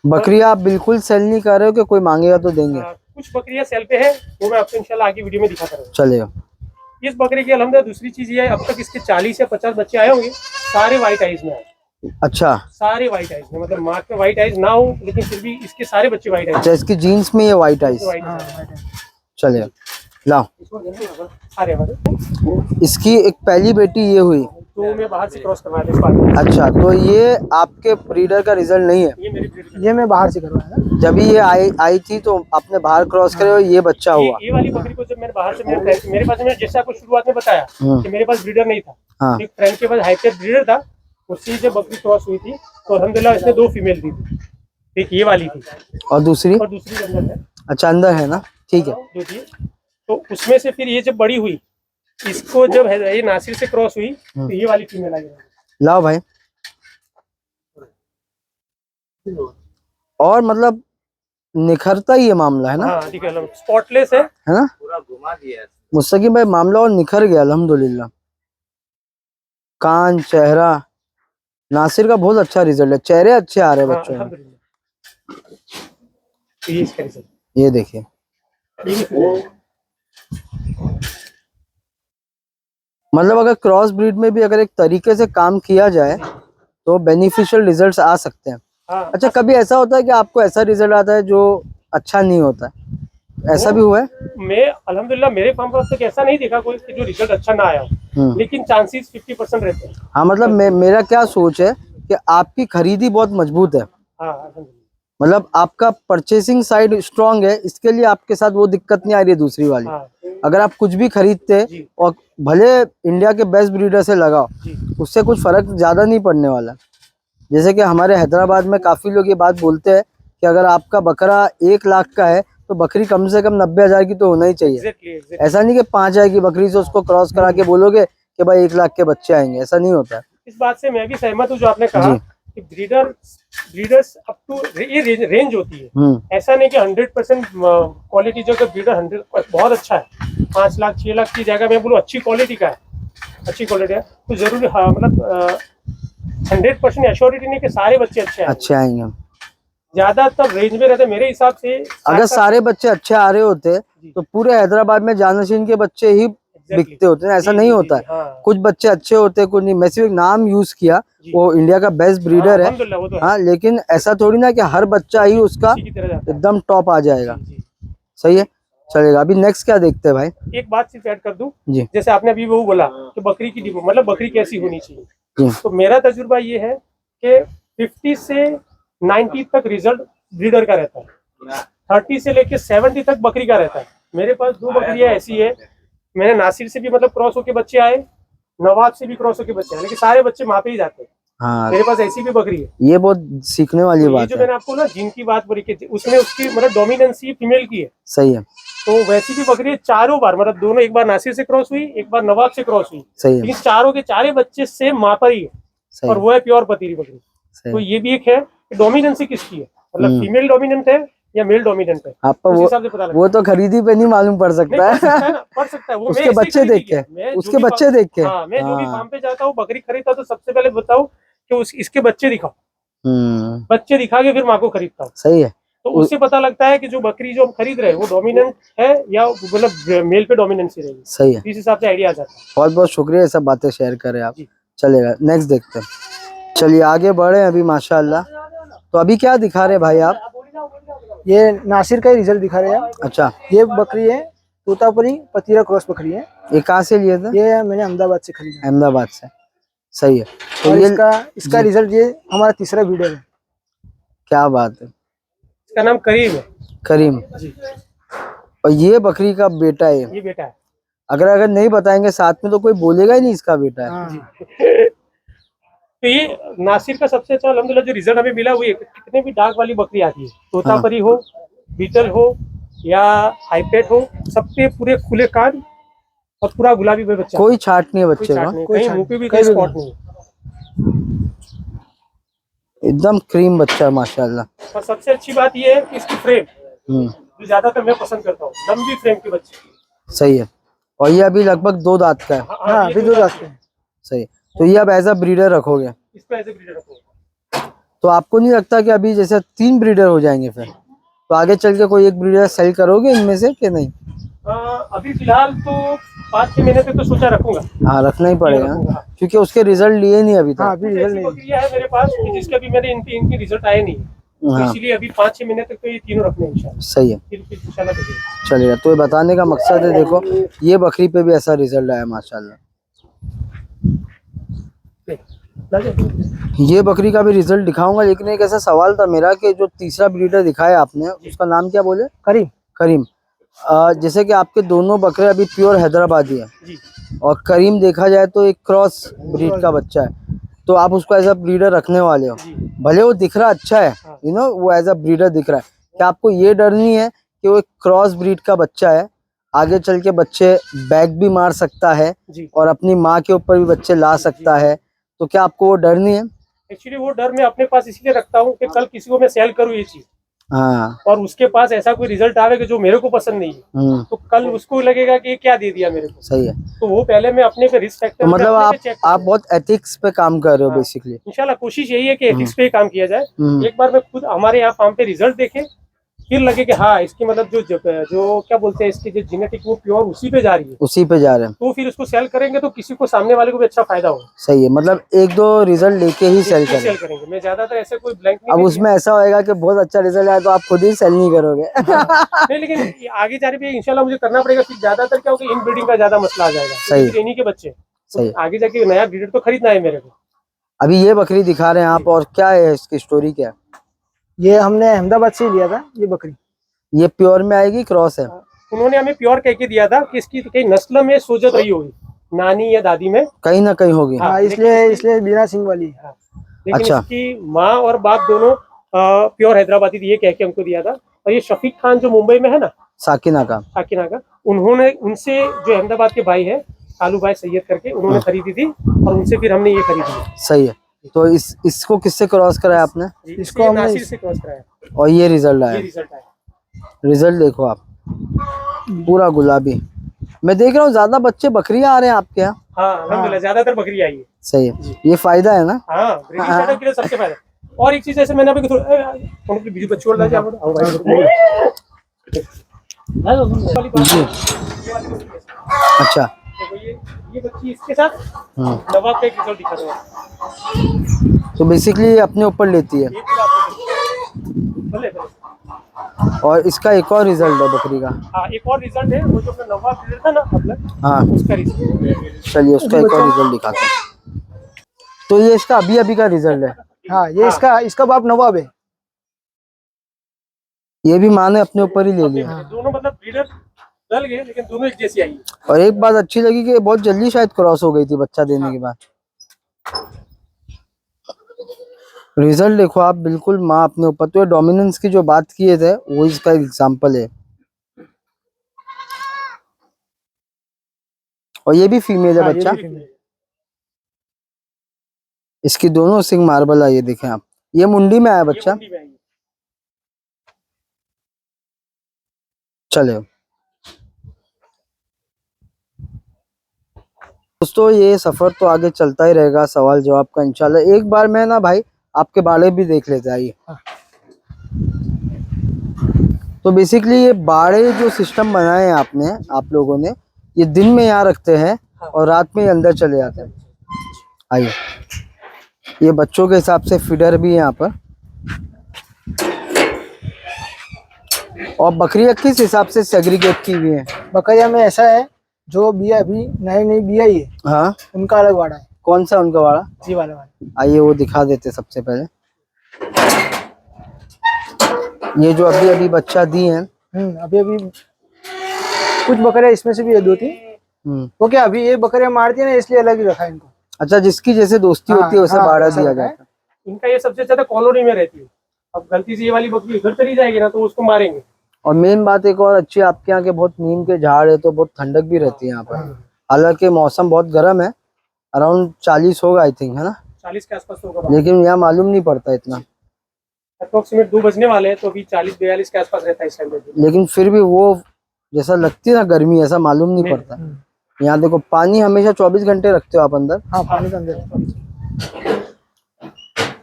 बकरी आप बिल्कुल सेल नहीं कर रहे हो कि कोई मांगेगा तो देंगे? कुछ बकरियां सेल पे है, वो मैं आपको इंशाल्लाह आगे वीडियो में दिखाता रहूंगा। चलेगा। इस बकरी की अल्हम्दुलिल्लाह दूसरी चीज ये है, अब तक इसके 40 या 50 बच्चे आए होंगे, सारे व्हाइट आइज में आए, अच्छा सारे व्हाइट आइज में, मतलब मार्क में व्हाइट आइज ना हो लेकिन फिर भी इसके सारे बच्चे व्हाइट आइज। अच्छा, इसकी जीन्स में ये वाइट आइज। हाँ चलेगा, लाओ। सारे हमारे। इसकी एक पहली बेटी ये हुई। तो मैं बाहर से क्रॉस करवा दूँ। अच्छा, तो ये आपके ब्रीडर का रिजल्ट नहीं है? ये मेरी breed ये मैं बाहर से करवाया था। जब ये आई थी तो आपने बाहर क्रॉस करे और ये बच्चा हुआ। ये वाली बकरी को जब मैंने बाहर से मेरे पास में, जैसे आपको शुरुआत में बताया कि मेरे पास ब्रीडर नहीं था, हाँ। एक फ्रेंड के पास हाईटेक ब्रीडर था, उससे जब बकरी क्रॉस हुई थी तो अल्हम्दुलिल्लाह इसने 2 फीमेल दी थी, एक ये वाली थी और दूसरी? और दूसरी अंदर है अच्छा, अंदर है ना, ठीक है। जो थी। तो उसमें से फिर ये जब बड़ी हुई, इसको जब ये नासिर से क्रॉस हुई तो ये वाली फीमेल आई। लाओ भाई। और मतलब निखरता ही ये मामला है ना? हाँ ठीक है, स्पॉटलेस है ना? पूरा घुमा दिया है। मुस्तकीम भाई मामला और निखर गया अल्हम्दुलिल्लाह। कान, चेहरा, नासिर का बहुत अच्छा रिजल्ट है, चेहरे अच्छे आ रहे हैं हाँ, बच्चों में। अल्हम्दुलिल्लाह। तो ये इसका result। ये देखिए, मतलब अगर क्रॉस ब्रीड में भी अगर एक तरीके से काम किया जाए तो बेनिफिशियल रिजल्ट्स आ सकते हैं। हाँ, अच्छा, कभी ऐसा होता है कि आपको ऐसा रिजल्ट आता है जो अच्छा नहीं होता है? ऐसा भी हुआ है? मैं अल्हम्दुलिल्लाह मेरे फार्म पर अब तक ऐसा नहीं देखा कोई कि जो रिजल्ट अच्छा ना आया हो, लेकिन चांसेस 50% रहते हैं। हाँ, मतलब मेरा क्या सोच है कि आपकी खरीदी बहुत मजबूत है, हाँ अल्हम्दुलिल्लाह। मतलब आपका परचेसिंग साइड स्ट्रांग है, इसके लिए आपके साथ वो दिक्कत नहीं आ रही है दूसरी वाली। हाँ अगर आप कुछ भी खरीदते जी। और भले इंडिया के बेस्ट ब्रीडर से लगाओ, जी। उससे कुछ फर्क ज्यादा नहीं पड़ने वाला। जैसे कि हमारे हैदराबाद में काफी लोग ये बात बोलते हैं कि अगर आपका बकरा 1 लाख का है तो बकरी कम से कम 90,000 की तो होना ही चाहिए। एग्जैक्टली। ऐसा नहीं कि 5,000 की बकरी से उसको क्रॉस करा के बोलोगे कि भाई 1 लाख के बच्चे आएंगे, ऐसा नहीं होता है। इस बात से मैं भी सहमत हूँ जो आपने कहा कि ब्रीडर्स अप टू ये रेंज होती है। ऐसा नहीं कि 100% क्वालिटी जो ब्रीडर 100 बहुत अच्छा है, 5 लाख 6 लाख की जगह मैं बोलूँ अच्छी क्वालिटी का है, अच्छी क्वालिटी है तो जरूरी, हाँ मतलब 100% एश्योरिटी नहीं कि सारे बच्चे अच्छे आएंगे। ज्यादातर रेंज में रहते मेरे हिसाब से। अगर सारे बच्चे अच्छे आ रहे होते तो पूरे हैदराबाद में जानशीन के बच्चे ही बिकते होते हैं, ऐसा नहीं होता है। हाँ। कुछ बच्चे अच्छे होते हैं, कुछ नहीं। मैं सिर्फ नाम यूज किया, वो इंडिया का बेस्ट ब्रीडर है, हाँ, लेकिन ऐसा थोड़ी ना कि हर बच्चा ही उसका एकदम टॉप आ जाएगा। सही है, चलेगा। अभी नेक्स्ट क्या देखते हैं भाई? एक बात सिर्फ ऐड कर दूं, जी जैसे आपने अभी वो बोला कि बकरी की मतलब बकरी कैसी होनी चाहिए, तो मेरा तजुर्बा ये है कि 50 से 90 तक रिजल्ट ब्रीडर का रहता है, 30 से लेके 70 तक बकरी का रहता है। मेरे पास 2 बकरियां ऐसी है, मैंने नासिर से भी मतलब क्रॉस होके बच्चे आए, नवाब से भी क्रॉस होके बच्चे आए, लेकिन सारे बच्चे वहां पे ही जाते हैं। हाँ, मेरे पास ऐसी भी बकरी है। ये बहुत सीखने वाली तो ये बात जो है। मैंने आपको ना जिनकी बात बोली कि उसमें उसकी मतलब डोमिनेंसी फीमेल की है, सही है, तो वैसी भी बकरी चारों बार, मतलब दोनों, एक बार नासिर से क्रॉस हुई, एक बार नवाब से क्रॉस हुई, सही है, लेकिन चारों के चारे बच्चे सेम माँ पर ही है, सही और वो है प्योर पतीरी बकरी। सही तो ये भी एक है कि डोमिनेंसी किसकी है, मतलब फीमेल डोमिनेंट है या मेल डोमिनेंट है, आपका उस हिसाब से पता लगता वो तो खरीदी पे नहीं मालूम पड़ है। सकता नहीं, है। पढ़ सकता है वो। उसके मैं ऐसे ही बच्चे खरीदी देख किया। के, मैं जो उसके भी बच्चे देख के। हाँ, मैं जो भी फार्म पे जाता हूँ बकरी खरीदता हूँ तो सबसे पहले बताओ कि इसके बच्चे दिखाओ, बच्चे दिखा के फिर माँ को खरीदता हूँ। सही है, तो उससे पता लगता है कि जो बकरी जो हम खरीद रहे हैं वो डोमिनेंट है या मतलब मेल पे डोमिनेंसी रहेगी। सही है, इस हिसाब से आइडिया आ जाता है। बहुत बहुत शुक्रिया ये सब बातें शेयर करें आप। जी। चलेगा, नेक्स्ट देखते हैं। चलिए आगे बढ़े अभी माशाल्लाह। तो अभी क्या दिखा रहे भाई आप? ये नासिर का ही रिजल्ट दिखा रहे हैं। अच्छा, ये बकरी है तोतापुरी पतीरा क्रॉस बकरी है। ये कहाँ से लिए थे? ये मैंने अहमदाबाद से खरीदा। अहमदाबाद से। सही है। तो और ये इसका रिजल्ट, ये हमारा तीसरा वीडियो है। क्या बात है, इसका नाम करीम है। करीम जी, और ये बकरी का बेटा है। ये बेटा है। अगर नहीं बताएंगे साथ में तो कोई बोलेगा ही नहीं इसका बेटा है। हाँ। तो ये नासिर का सबसे अच्छा अल्हम्दुलिल्लाह जो रिजल्ट हमें मिला वो कितने भी डार्क वाली बकरी आती है, तोतापरी हो, बीटल हो, या हाईपेट हो, सब पे पूरे खुले कान और पूरा गुलाबी में बच्चा, कोई छाट नहीं है कोई बच्चे छाट का, नहीं, कोई कहीं छाट मुंह पे भी कहीं कोई भी स्पॉट नहीं। एकदम क्रीम बच्चा है माशाल्लाह। और सबसे अच्छी बात ये है कि इसकी फ्रेम हम्म, जो ज्यादातर मैं पसंद करता हूँ, लंबी फ्रेम के बच्चे। सही है। और ये अभी लगभग 2 दांत का है। हाँ ये अभी दो 2 दांत दांत के के हैं। हैं। सही। तो ये अब एज अ ब्रीडर रखोगे, इसको ऐसे ब्रीडर रखो। तो आपको नहीं लगता कि अभी जैसे 3 ब्रीडर हो जाएंगे फिर, तो आगे चल के कोई एक ब्रीडर सेल करोगे इनमें से कि नहीं? अभी फिलहाल तो 5-6 महीने तक तो सोचा रखूंगा। हाँ रखना ही पड़ेगा, रखूंगा। क्योंकि उसके रिजल्ट लिए नहीं अभी हाँ तक। अभी कुछ रिजल्ट ऐसी नहीं। बकरियां है मेरे पास कि जिसके भी मेरे इनके रिजल्ट आए नहीं, तो हाँ इसीलिए अभी 5-6 महीने तक तो ये तीनों रखने हैं इंशाल्लाह। सही है, फिर इंशाल्लाह देखेंगे। चलेगा। तो ये बताने का मकसद है, देखो ये बकरी पे भी ऐसा रिजल्ट आया माशाल्लाह। ये बकरी का भी रिजल्ट दिखाऊंगा, लेकिन एक ऐसा सवाल था मेरा कि जो तीसरा ब्रीडर दिखाया आपने उसका नाम क्या बोले? करीम। करीम। जैसे कि आपके दोनों बकरे अभी प्योर हैदराबादी है, जी और करीम देखा जाए तो एक क्रॉस ब्रीड का बच्चा है, तो आप उसको एज अ ब्रीडर रखने वाले हो। जी। भले वो दिख रहा अच्छा है, हाँ। वो एज अ ब्रीडर दिख रहा है, क्या आपको ये डर नहीं है कि वो एक क्रॉस ब्रीड का बच्चा है, आगे चल के बच्चे बैक भी मार सकता है जी। और अपनी माँ के ऊपर भी बच्चे ला सकता है, तो क्या आपको वो डर नहीं है? एक्चुअली वो डर मैं अपने पास इसलिए रखता हूँ कि कल किसी को मैं सेल करूँ ये चीज हाँ। और उसके पास ऐसा कोई रिजल्ट आवे कि जो मेरे को पसंद नहीं है, तो कल उसको लगेगा कि ये क्या दे दिया मेरे को। सही है। तो वो पहले मैं अपने पे रिस्क फैक्टर तो मतलब चेक आप बहुत एथिक्स पे काम कर रहे हो हाँ। बेसिकली। इंशाल्लाह कोशिश यही है कि एथिक्स पे ही काम किया जाए। हम्म। एक बार मैं खुद हमारे यहाँ फार्म पे रिजल्ट देखे, फिर लगे कि हाँ इसकी मतलब जो क्या बोलते हैं इसकी जो जेनेटिक वो प्योर उसी पे जा रही है, उसी पे जा रहे हैं। तो फिर उसको सेल करेंगे तो किसी को सामने वाले को भी अच्छा फायदा हो। सही है, मतलब 1-2 रिजल्ट लेके ही सेल करें। सेल करेंगे, मैं ज्यादातर ऐसे कोई ब्लैंक नहीं अब दे उसमें ऐसा होएगा कि बहुत अच्छा रिजल्ट आया तो आप खुद ही सेल नहीं करोगे। नहीं, लेकिन ये आगे जाने पे इंशाल्लाह मुझे करना पड़ेगा। फिर ज्यादातर क्या होगा, इन ब्रीडिंग का ज्यादा मसला आ जाएगा। सही। फिर इन्हीं के बच्चे, सही। तो आगे जाके नया ब्रीडर तो खरीदना है मेरे को। अभी ये बकरी दिखा रहे हैं आप, और क्या है इसकी स्टोरी क्या है? ये हमने अहमदाबाद से ही लिया था ये बकरी। ये प्योर में आएगी, क्रॉस है? उन्होंने हमें प्योर कह के दिया था कि इसकी कई नस्ल में सोजत रही होगी, नानी या दादी में कहीं ना कहीं होगी। हाँ, हाँ इसलिए बीना सिंह वाली। हाँ, लेकिन अच्छा। इसकी माँ और बाप दोनों प्योर हैदराबादी थी, ये कह के हमको दिया था। और ये शफीक खान जो मुंबई में है ना, साकिना का। साकिना का, उन्होंने उनसे जो अहमदाबाद के भाई है कालू भाई सैयद करके, उन्होंने खरीदी थी और उनसे फिर हमने ये खरीदी। सही है। तो इसको किससे क्रॉस कराया आपने? इसको हमने नासिर से क्रॉस कराया, और ये रिजल्ट ये आया? रिजल्ट आया। रिजल्ट देखो आप, पूरा गुलाबी। मैं देख रहा हूँ ज्यादा बच्चे बकरियां आ रहे हैं आपके यहाँ। हाँ अल्हम्दुलिल्लाह, ज्यादातर बकरी आई है। सही है, ये फायदा है ना। हाँ ब्रीडिंग सेटअप के लिए सबसे फायदा। और एक चीज ऐसे मैंने अभी बीजू बच्चों वाला क्या बोला? आओ भाई। अच्छा। देखो ये बच्ची इसके साथ दवा का एक रिजल्ट दिखा रहा है। तो बेसिकली अपने ऊपर लेती है। ये पूरा भले भले। और इसका एक और रिजल्ट है बकरी का। हाँ एक और रिजल्ट है, वो जो अपना नवा ब्रीडर था ना अपना, हाँ उसका रिजल्ट। चलिए उसका एक और रिजल्ट दिखाते हैं। तो ये इसका अभी अभी का रिजल्ट है। हाँ ये इसका बाप नवाब है। ये भी माँ ने अपने ऊपर ही ले लिया। दोनों मतलब ब्रीडर डल गए, लेकिन दोनों एक जैसी आई है। और एक बात अच्छी लगी कि बहुत जल्दी शायद क्रॉस हो गई थी बच्चा देने के बाद। रिजल्ट देखो आप, बिल्कुल माँ अपने ऊपर। तो डोमिनेंस की जो बात किए थे वो इसका एग्जांपल है। और ये भी फीमेल है हाँ, बच्चा। ये भी female। इसकी दोनों सिंग मार्बल है, ये देखें आप। ये मुंडी में आया बच्चा। ये मुंडी में आई है। चले दोस्तों, ये सफर तो आगे चलता ही रहेगा सवाल जवाब का इंशाल्लाह। एक बार मैं ना भाई आपके बाड़े भी देख लेते, आइए। तो बेसिकली ये बाड़े जो सिस्टम बनाए हैं आपने, आप लोगों ने, ये दिन में यहाँ रखते हैं और रात में अंदर चले जाते हैं। आइए, ये बच्चों के हिसाब से फीडर भी है यहाँ पर। और बकरियां किस हिसाब से सेग्रीगेट की हुई है? बकरिया में ऐसा है, जो बिया अभी नई बिया ही है, हाँ, उनका अलग वाड़ा है। कौन सा उनका वाड़ा? जी वाला। आइए वो दिखा देते सबसे पहले। ये जो अभी अभी बच्चा दी है, अभी कुछ बकरियां इसमें से भी है 2-3। वो क्या अभी ये बकरियां मारती है ना, इसलिए अलग ही रखा है इनको। अच्छा, जिसकी जैसे दोस्ती होती है उसे बाड़ा दिया जाता है। इनका ये सबसे ज्यादा कॉलोनी में रहती है। अब गलती से ये वाली बकरी इधर चली जाएगी ना तो उसको मारेंगे। और मेन बात एक और अच्छी है, आपके यहाँ के बहुत नीम के झाड़ है तो बहुत ठंडक भी रहती है यहाँ पर। हालांकि मौसम बहुत गर्म है, अराउंड 40 होगा आई थिंक, है ना? 40 के आसपास तो होगा, लेकिन यहाँ मालूम नहीं पड़ता इतना। अप्रोक्सीमेट 2 बजने वाले हैं तो अभी 40-42 के आसपास रहता है इस टाइम पे। लेकिन फिर भी वो जैसा लगती है ना गर्मी, ऐसा मालूम नहीं पड़ता। यहाँ देखो पानी हमेशा 24 घंटे रखते हो आप अंदर। हाँ, पानी के अंदर।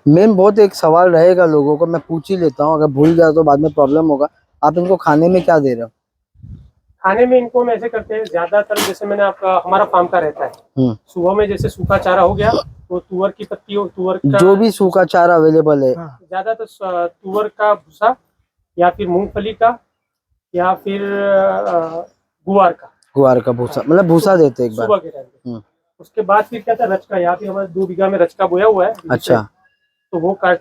मेन बहुत एक सवाल रहेगा लोगों को, मैं पूछ ही लेता हूँ, अगर भूल गया तो बाद में प्रॉब्लम होगा। आप इनको खाने में क्या दे रहे हो? खाने में इनको हम ऐसे करते हैं, ज्यादातर जैसे मैंने आपका हमारा फार्म का रहता है, सुबह में जैसे सूखा चारा हो गया तो तुअर की पत्ती हो, तुअर का जो भी सूखा चारा अवेलेबल है। ज्यादातर तुअर का भूसा या फिर मूंगफली का या फिर गुआर का भूसा, मतलब भूसा देते एक बार सुबह के टाइम पे। उसके बाद फिर क्या था, रचका, यहाँ पे हमारे 2 बीघा में रचका बोया हुआ है। अच्छा। तो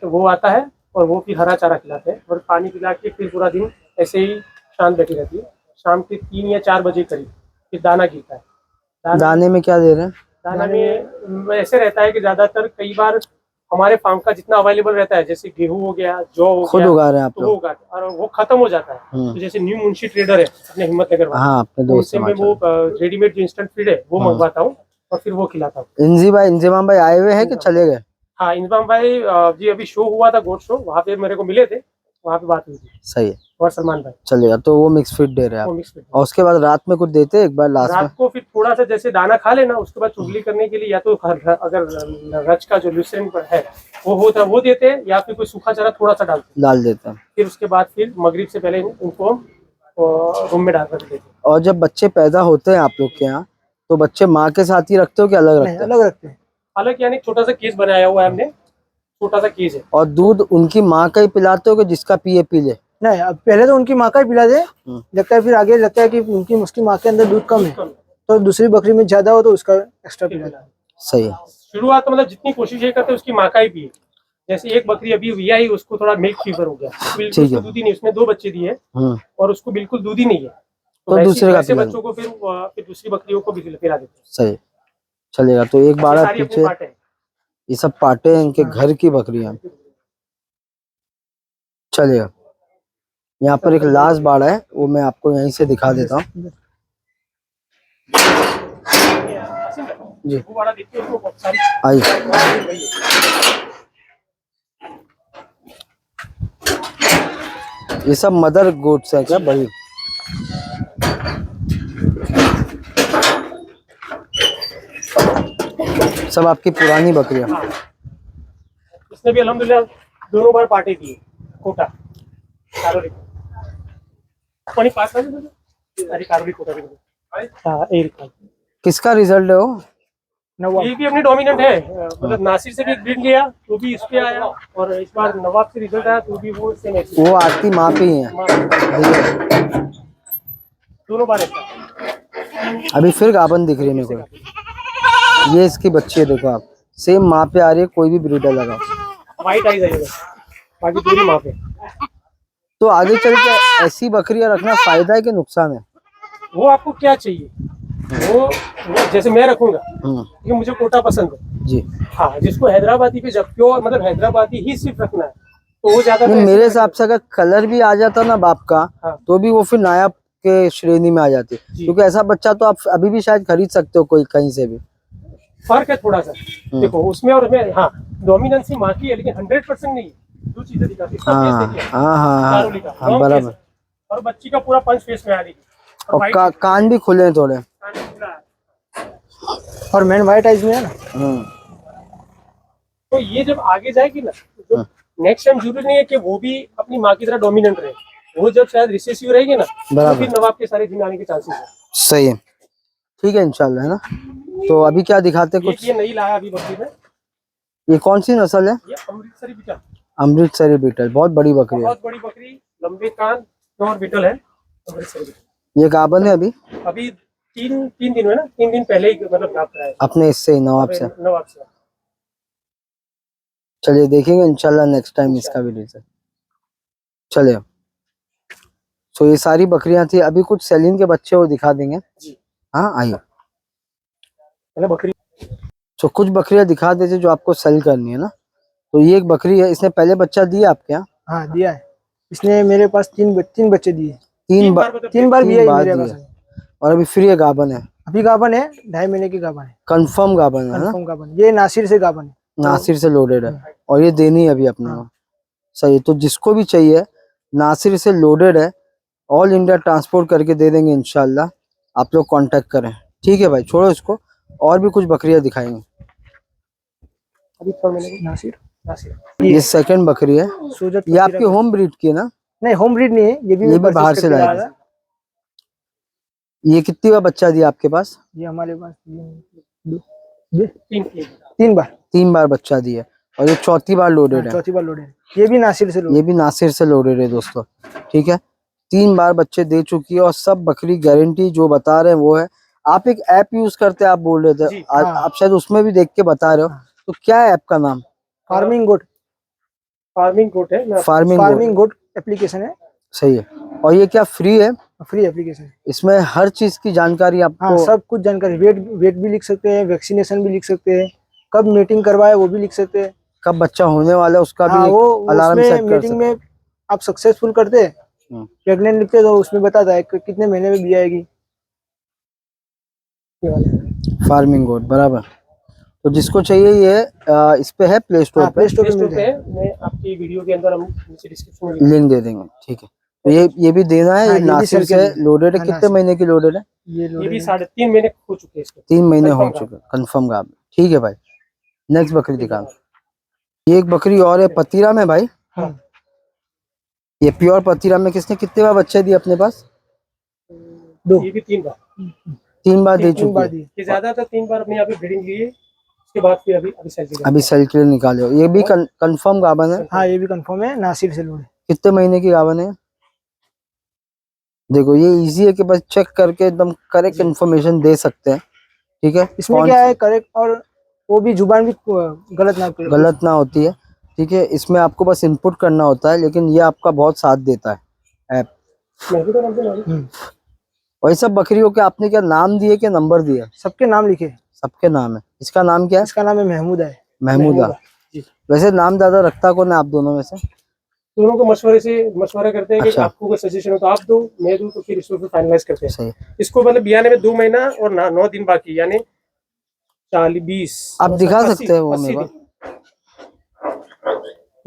वो आता है और वो फिर हरा चारा खिलाते हैं और पानी पिला के फिर पूरा दिन ऐसे ही शांत बैठी रहती है। शाम के 3 या 4 बजे करीब फिर दाना गिरता है। दाने में क्या दे रहे हैं? दाना में ऐसे रहता है कि ज्यादातर कई बार हमारे फार्म का जितना अवेलेबल रहता है, जैसे गेहूं हो गया, जौ हो खुद गया, उगा रहे हैं आप तो वो लोग? उगाते हैं और वो खत्म हो जाता है। तो जैसे न्यू मुंशी ट्रेडर है अपने हिम्मतनगर वाला, हाँ, अपने दोस्त उनसे मैं वो रेडीमेड जो इंस्टेंट फीड है वो मंगवाता हूँ और फिर वो खिलाता हूँ। इंजिमाम भाई आए हुए हैं कि चले गए? हाँ, इंजमाम भाई जी अभी शो हुआ था, गोट शो, वहाँ पे मेरे को मिले थे, वहाँ पे बात हुई थी। सही है, और सलमान भाई चलेगा। तो वो मिक्स फीड दे रहे हैं वो आप, मिक्स फीड। और उसके बाद रात में कुछ देते हैं एक बार लास्ट में? रात को फिर थोड़ा सा जैसे दाना खा लेना, उसके बाद चुगली करने के लिए या तो अगर रच का जो ल्यूसेंट पर है वो होता है वो देते हैं, या फिर कोई सूखा चारा थोड़ा सा डाल देते हैं। फिर उसके बाद फिर मगरिब से पहले उनको रूम में डाल कर देते हैं। और जब बच्चे पैदा होते हैं आप लोग के यहाँ, तो बच्चे माँ के साथ ही रखते हो कि अलग रखते हो? अलग रखते हैं। हालांकि यानी छोटा सा केस बनाया हुआ है हमने, छोटा सा केस है। और दूध उनकी माँ का ही पिलाते हो कि जिसका पिए पी ले? नहीं, अब पहले तो उनकी माँ का ही पिला दे, लगता है फिर आगे लगता है कि उसकी माँ के अंदर दूध कम है तो दूसरी बकरी में ज्यादा हो तो उसका एक्स्ट्रा पिला दे। सही है। शुरुआत तो मतलब जितनी कोशिश ये करते हैं उसकी माँ का ही पिए। जैसे एक बकरी अभी हुई आई, उसको थोड़ा मिल्क फीवर हो गया, बिल्कुल उसको दूध ही नहीं, उसने 2 बच्चे दिए और उसको बिल्कुल दूध ही नहीं है, तो दूसरे वैसे बच्चों को फिर दूसरी बकरियों को भी पिला देते हैं। सही, चलेगा। तो एक बार सारी अपनी पीछे, बात है। ये सब पाटे हैं इनके घर की बकरियां। चलेगा। यहाँ पर एक लास्ट बाड़ा है, वो मैं आपको यहीं से दिखा देता हूँ जी। वो वाला देखिए, उसको बहुत सारी आइए। ये सब मदर गोट्स है क्या, बड़ी? सब आपकी पुरानी बकरियां? इसने भी अल्हम्दुलिल्लाह दोनों बार पार्टी की कोटा कारोली पानी पास है अरे कारोली कोटा भी। हां, एक किसका रिजल्ट है वो? ये भी अपनी डोमिनेंट है, मतलब नासिर से भी एक ब्रीड लिया तो भी इस पे आया, और इस बार नवाब से रिजल्ट आया तो भी वो सेम है। वो आपकी माँ पे ही है? दोनों बार ऐसा। अभी फिर गाबन दिख रही है मेरे को। ये इसकी बच्ची है, देखो आप, सेम माँ पे आ रही है, कोई भी ब्रीडर लगाओ। व्हाइट आइज है, बाकी पूरी माँ पे। तो आगे चल के ऐसी बकरियां रखना फायदा है कि नुकसान है? वो आपको क्या चाहिए, वो जैसे मैं रखूंगा क्योंकि मुझे कोटा पसंद है जी। हाँ, जिसको हैदराबादी पे जब प्योर मतलब हैदराबादी ही सिर्फ रखना है तो वो ज्यादा मेरे हिसाब से अगर कलर भी आ जाता ना बाप का, तो भी वो फिर नायाब के श्रेणी में आ जाती, क्योंकि ऐसा बच्चा तो आप अभी भी शायद खरीद सकते हो कोई कहीं से भी। फर्क है थोड़ा सा, देखो उसमें और उसमें। हाँ, डोमिनेंसी माँ की है लेकिन 100% नहीं है, दो चीजें दिखाती है। हाँ, बराबर। और बच्ची का पूरा पंच फेस में आ रही है, और कान भी खुले हैं थोड़े, और मेन व्हाइट आइज में है ना। तो ये जब आगे जाएगी ना, तो नेक्स्ट टाइम जरूरी नहीं है कि वो भी अपनी माँ की तरह डोमिनेंट रहे, वो जब शायद रिसेसिव रहेगी ना तो फिर नवाब के सारे दिन आने के चांसेस है। सही है, ठीक है इंशाल्लाह, है ना। तो अभी क्या दिखाते कुछ? ये नहीं लाया अभी बकरी में। ये कौन सी नस्ल है? ये अमृतसरी बीटल। अमृतसरी बीटल, बहुत बड़ी बकरी है। बहुत बड़ी बकरी, लंबे कान और बीटल है अमृतसरी बीटल। ये गाबन है अभी? अभी तीन दिन है ना, 3 दिन पहले ही मतलब गाप कराया अपने इससे नवाब से। नवाब से। चलिए देखेंगे इंशाल्लाह नेक्स्ट टाइम इसका भी रिजल्ट। चलिए, तो ये सारी बकरियां थी। अभी कुछ सेलिंग के बच्चे वो दिखा देंगे। हाँ आइए, बकरी तो कुछ बकरियां दिखा दीजिए जो आपको सेल करनी है ना। तो ये एक बकरी है, इसने पहले बच्चा दिया आपके यहाँ? हाँ, दिया है। इसने मेरे पास तीन बच्चे दिए। तीन बार तीन बार भी है बार मेरे दिए। पास। और अभी फ्री है गाभन है, अभी गाभन है, 2.5 महीने की गाभन है, कंफर्म गाभन है ना, कंफर्म गाभन। ये नासिर से गाभन है। नासिर से लोडेड है और ये देनी है अभी अपने को। सही है, तो जिसको भी चाहिए नासिर से लोडेड है, ऑल इंडिया ट्रांसपोर्ट करके दे देंगे इंशाल्लाह, आप लोग कांटेक्ट करें। ठीक है भाई, छोड़ो इसको, और भी कुछ बकरियां दिखाएंगे। अभी थोड़ा मैंने नासिर नासिर ये सेकंड बकरी है, सोजत ये आपकी होम ब्रीड की है ना? नहीं, होम ब्रीड नहीं है, ये भी ये मैं भी बाहर purchase से करके लाया लाया था। था। ये कितनी बार बच्चा दिया आपके पास? ये हमारे पास तीन 3 बार, 3 बार बच्चा दिया और ये चौथी बार लोडेड है। चौथी बार लोडेड है। ये भी नासिर से ये लोडेड। भी नासिर से लोडेड है दोस्तों। ठीक है, 3 बार बच्चे दे चुकी है और सब बकरी गारंटी जो बता रहे हैं वो है। आप एक ऐप यूज करते हैं, आप बोल रहे थे, जी, आप शायद उसमें भी देख के बता रहे हो, तो क्या है ऐप का नाम? फार्मिंग गोट, फार्मिंग कोट है। फार्मिंग गोट एप्लीकेशन है, सही है। और ये क्या फ्री है? Free application. इसमें हर चीज की जानकारी हाँ, आपको, सब कुछ जानकारी, वेट भी लिख सकते हैं, वैक्सीनेशन भी लिख सकते हैं, कब मीटिंग करवाए वो भी लिख सकते हैं। कब बच्चा होने वाला है उसका हाँ, भी वो अलार्म उसमें सेट कर मीटिंग सकते में आप सक्सेसफुल करते हैं, हैं। प्रेग्नेंट लिखते तो उसमें बताता है कि कितने महीने में भी आएगी। फार्मिंग गोड बराबर। तो जिसको चाहिए ये इस पे है प्ले स्टोर हाँ, पे, प्ले स्टोर पे प्ले स्टोर मिल पे जाए। है। मैं आपकी वीडियो के अंदर हम नीचे डिस्क्रिप्शन में लिंक दे देंगे। ठीक है, तो ये भी देना है। हाँ, ये ये भी नासिर सर के से लिए। लोडेड है। हाँ, कितने नासिर। महीने की लोडेड है? ये ये भी लोडेड है। 3.5 महीने हो चुके हैं इसके। 3 महीने हो Confirm चुके, कंफर्म गाब। ठीक है भाई, नेक्स्ट बकरी दिखा। ये एक बकरी और है पतीरा में भाई। हाँ, ये प्योर पतीरा में किसने कितने बार बच्चे दिए अपने पास? 2 ये भी 3 बार। 3 बार दे 3 चुकी बार है। दी। ये ज्यादातर 3 बार अपने यहाँ पे ब्रीडिंग लिए, उसके बाद फिर अभी सेल की अभी सेल के लिए निकाले हो। ये भी कंफर्म गाभन है। हाँ, ये भी कंफर्म है, नासिर से लोडेड। कितने महीने की गाभन है? देखो ये इजी है कि बस चेक करके एकदम करेक्ट इन्फॉर्मेशन दे सकते हैं। ठीक है, इसमें क्या है करेक्ट, और वो भी जुबान भी गलत ना करे। गलत ना होती है। ठीक है, इसमें आपको बस इनपुट करना होता है, लेकिन ये आपका बहुत साथ देता है ऐप। वही सब बकरियों के आपने क्या नाम दिए, क्या नंबर दिया? सबके नाम लिखे। सबके नाम है। इसका नाम क्या है? इसका नाम है महमूदा है। महमूदा। जी। वैसे नाम ज्यादा रखता कौन है आप दोनों में से? दोनों को मशवरा करते हैं कि अच्छा। आपको कोई सजेशन हो तो आप दो, मैं दूं, तो फिर इसको फाइनलाइज करते हैं। सही। इसको मतलब बियाने में 2 महीना और 9 दिन बाकी, यानी 40-20 आप दिखा सकते हैं वो मेरे को?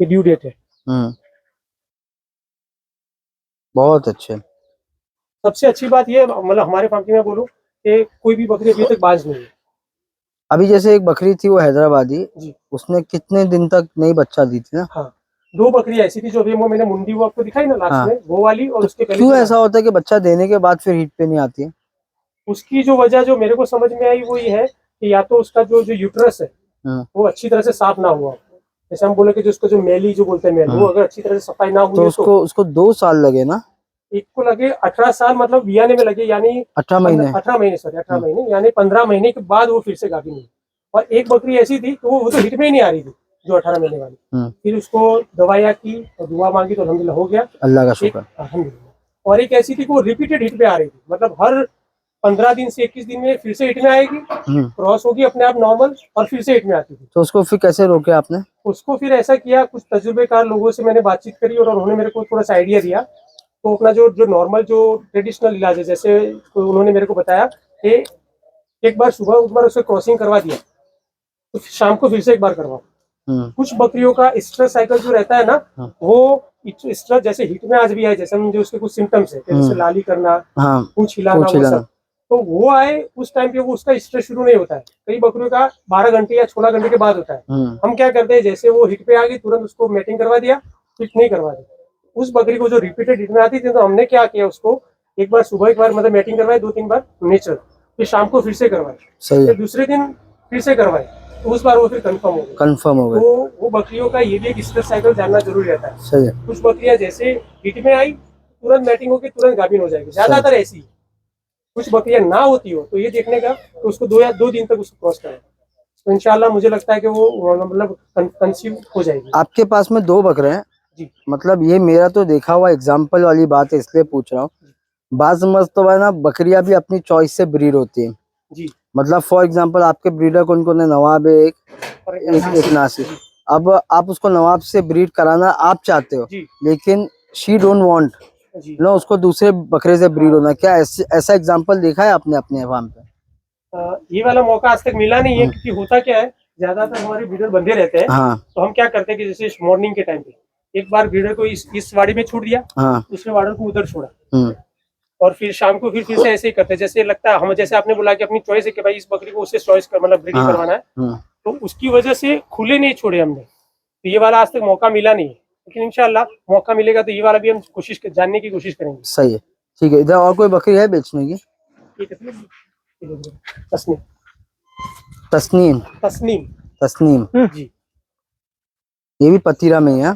ये ड्यू डेट है। बहुत अच्छे। सबसे अच्छी बात ये मतलब हमारे फार्म की मैं बोलूं कि कोई भी बकरी अभी तक बाज नहीं है। अभी जैसे एक बकरी थी वो हैदराबादी, जी। उसने कितने दिन तक नई बच्चा दी थी ना? हाँ, 2 बकरी ऐसी थी जो अभी वो मैंने मुंडी वो आपको दिखाई ना लास्ट हाँ। में, वो वाली, और उसके पहले क्यों जो ऐसा होता है कि बच्चा देने के बाद फिर हीट पे नहीं आती है? उसकी जो वजह जो मेरे को समझ में आई वो ये है कि या तो उसका जो यूट्रस है वो अच्छी तरह से साफ ना हुआ। जैसे हम बोले कि जो उसका जो मेली जो बोलते हैं मेल, वो अगर अच्छी तरह से सफाई ना हुई तो है उसको 2 साल लगे ना? एक को लगे 18 साल, मतलब बियाने में लगे, यानी 18 महीने। 18 महीने, सॉरी 18 महीने, यानी 15 महीने के बाद वो फिर से गाभिन हुई। और एक बकरी ऐसी थी तो वो तो हिट में ही नहीं आ रही थी, जो 18 महीने वाली। फिर उसको दवाइयाँ की और दुआ मांगी तो अल्हम्दुलिल्लाह हो गया, अल्लाह का शुक्र। अल्हम्दुलिल्लाह। और एक ऐसी थी कि वो रिपीटेड हिट पे आ रही थी, मतलब हर 15 दिन से 21 दिन में फिर से हिट में आएगी, क्रॉस होगी अपने आप नॉर्मल, और फिर से हिट में आती थी। तो उसको फिर कैसे रोके आपने? उसको फिर ऐसा किया, कुछ तजुर्बेकार लोगों से मैंने बातचीत करी और उन्होंने मेरे को थोड़ा सा आइडिया दिया। तो अपना जो नॉर्मल जो ट्रेडिशनल इलाज है, जैसे तो उन्होंने मेरे को बताया कि एक बार सुबह एक बार उसको क्रॉसिंग करवा दिया तो शाम को फिर से एक बार करवाओ। कुछ बकरियों का स्ट्रेस साइकिल जो रहता है ना, वो स्ट्रेस जैसे हिट में आज भी है, जैसे जो उसके कुछ सिम्टम्स है, जैसे लाली करना, पूंछ हिलाना, वो सब, तो वो आए उस टाइम पे वो उसका स्ट्रेस शुरू नहीं होता है। कई बकरियों का 12 घंटे या 16 घंटे के बाद होता है। हम क्या करते हैं, जैसे वो हिट पे आ गई तुरंत उसको मैटिंग करवा दिया, हिट नहीं करवा दी। उस बकरी को जो रिपीटेड हिट में आती थी तो हमने क्या किया, उसको एक बार सुबह एक बार मतलब मैटिंग करवाई, 2-3 बार नेचुरल, फिर शाम को फिर से करवाई, फिर दूसरे दिन फिर से करवाई, तो उस बार वो फिर कंफर्म हो गई। तो वो बकरियों का ये भी एक स्ट्रेस साइकिल जानना जरूरी रहता है। सही है। कुछ बकरियां जैसे हिट में आई तुरंत मैटिंग होकर तुरंत गाभिन हो जाएगी, ज्यादातर ऐसी। कुछ बकरियां ना होती हो तो ये देखने का तो उसको 2 दिन तक उसको क्रॉस करें, तो इंशाल्लाह मुझे लगता है कि वो मतलब कंसीव हो जाएगी। आपके पास में 2 बकरे हैं जी। मतलब ये मेरा तो देखा हुआ एग्जाम्पल वाली बात है, इसलिए पूछ रहा हूँ। बात समझ तो है ना, बकरियां भी अपनी चॉइस से ब्रीड होती है जी। मतलब फॉर एग्जांपल आपके ब्रीडर कौन है? नवाब है एक नासिर। अब आप उसको नवाब से ब्रीड कराना आप चाहते हो, लेकिन शी डोंट वांट जी। नो उसको दूसरे बकरे से ब्रीड होना, क्या ऐसा एग्जांपल देखा है आपने अपने फार्म पे? ये वाला मौका आज तक मिला नहीं है, क्योंकि होता क्या है, ज्यादातर हमारे ब्रीडर बंधे रहते हैं। हाँ तो हम क्या करते हैं कि जैसे मॉर्निंग के टाइम पे एक बार ब्रीडर को इस वाड़ी में छोड़ दिया, हाँ दूसरे वार्डर को उधर छोड़ा, हम्म और फिर शाम को फिर से ऐसे ही करते हैं। जैसे लगता है हम, जैसे आपने बोला कि अपनी चॉइस है कि भाई इस बकरी को उससे चॉइस कर, मतलब ब्रीडिंग हाँ करवाना है, हम्म, तो उसकी वजह से खुले नहीं छोड़े हमने। तो ये वाला आज तक मौका मिला नहीं है, लेकिन इंशाल्लाह मौका मिलेगा तो ये वाला भी हम जानने की कोशिश करेंगे। सही है, ठीक है। इधर और कोई बकरी है बेचने की? तस्नीम। तस्नीम, तस्नीम तस्नीम जी। ये भी पतीरा में ही है?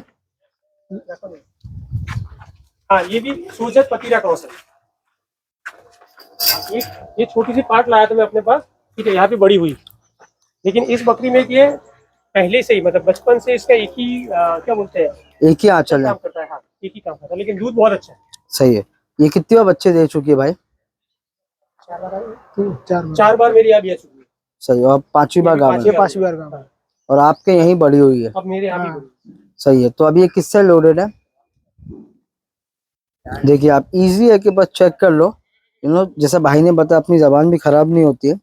हाँ, ये भी सोजत पतीरा क्रॉस है। ये छोटी सी पार्ट लाया था मैं अपने पास, ठीक है, यहाँ पे बड़ी हुई। लेकिन इस बकरी में ये पहले से ही, मतलब बचपन से इसका एक ही क्या बोलते हैं, एक ही आंचल है? काम करता है। हाँ, एक ही काम करता है, लेकिन दूध बहुत अच्छा है। सही है। ये कितनी बार बच्चे दे चुकी है भाई? 4 बार मेरी यहाँ भी आ चुकी है। सही, और 5वीं बार गाभिन है। 5वीं बार का। और आपके यहीं बड़ी हुई है? अब मेरे यहाँ भी हाँ। बड़ी। सही है। तो अभी ये किससे लोडेड है? देखिए आप, इजी है कि बस चेक कर लो, जैसे भाई ने बताया अपनी जबान भी खराब नहीं होती है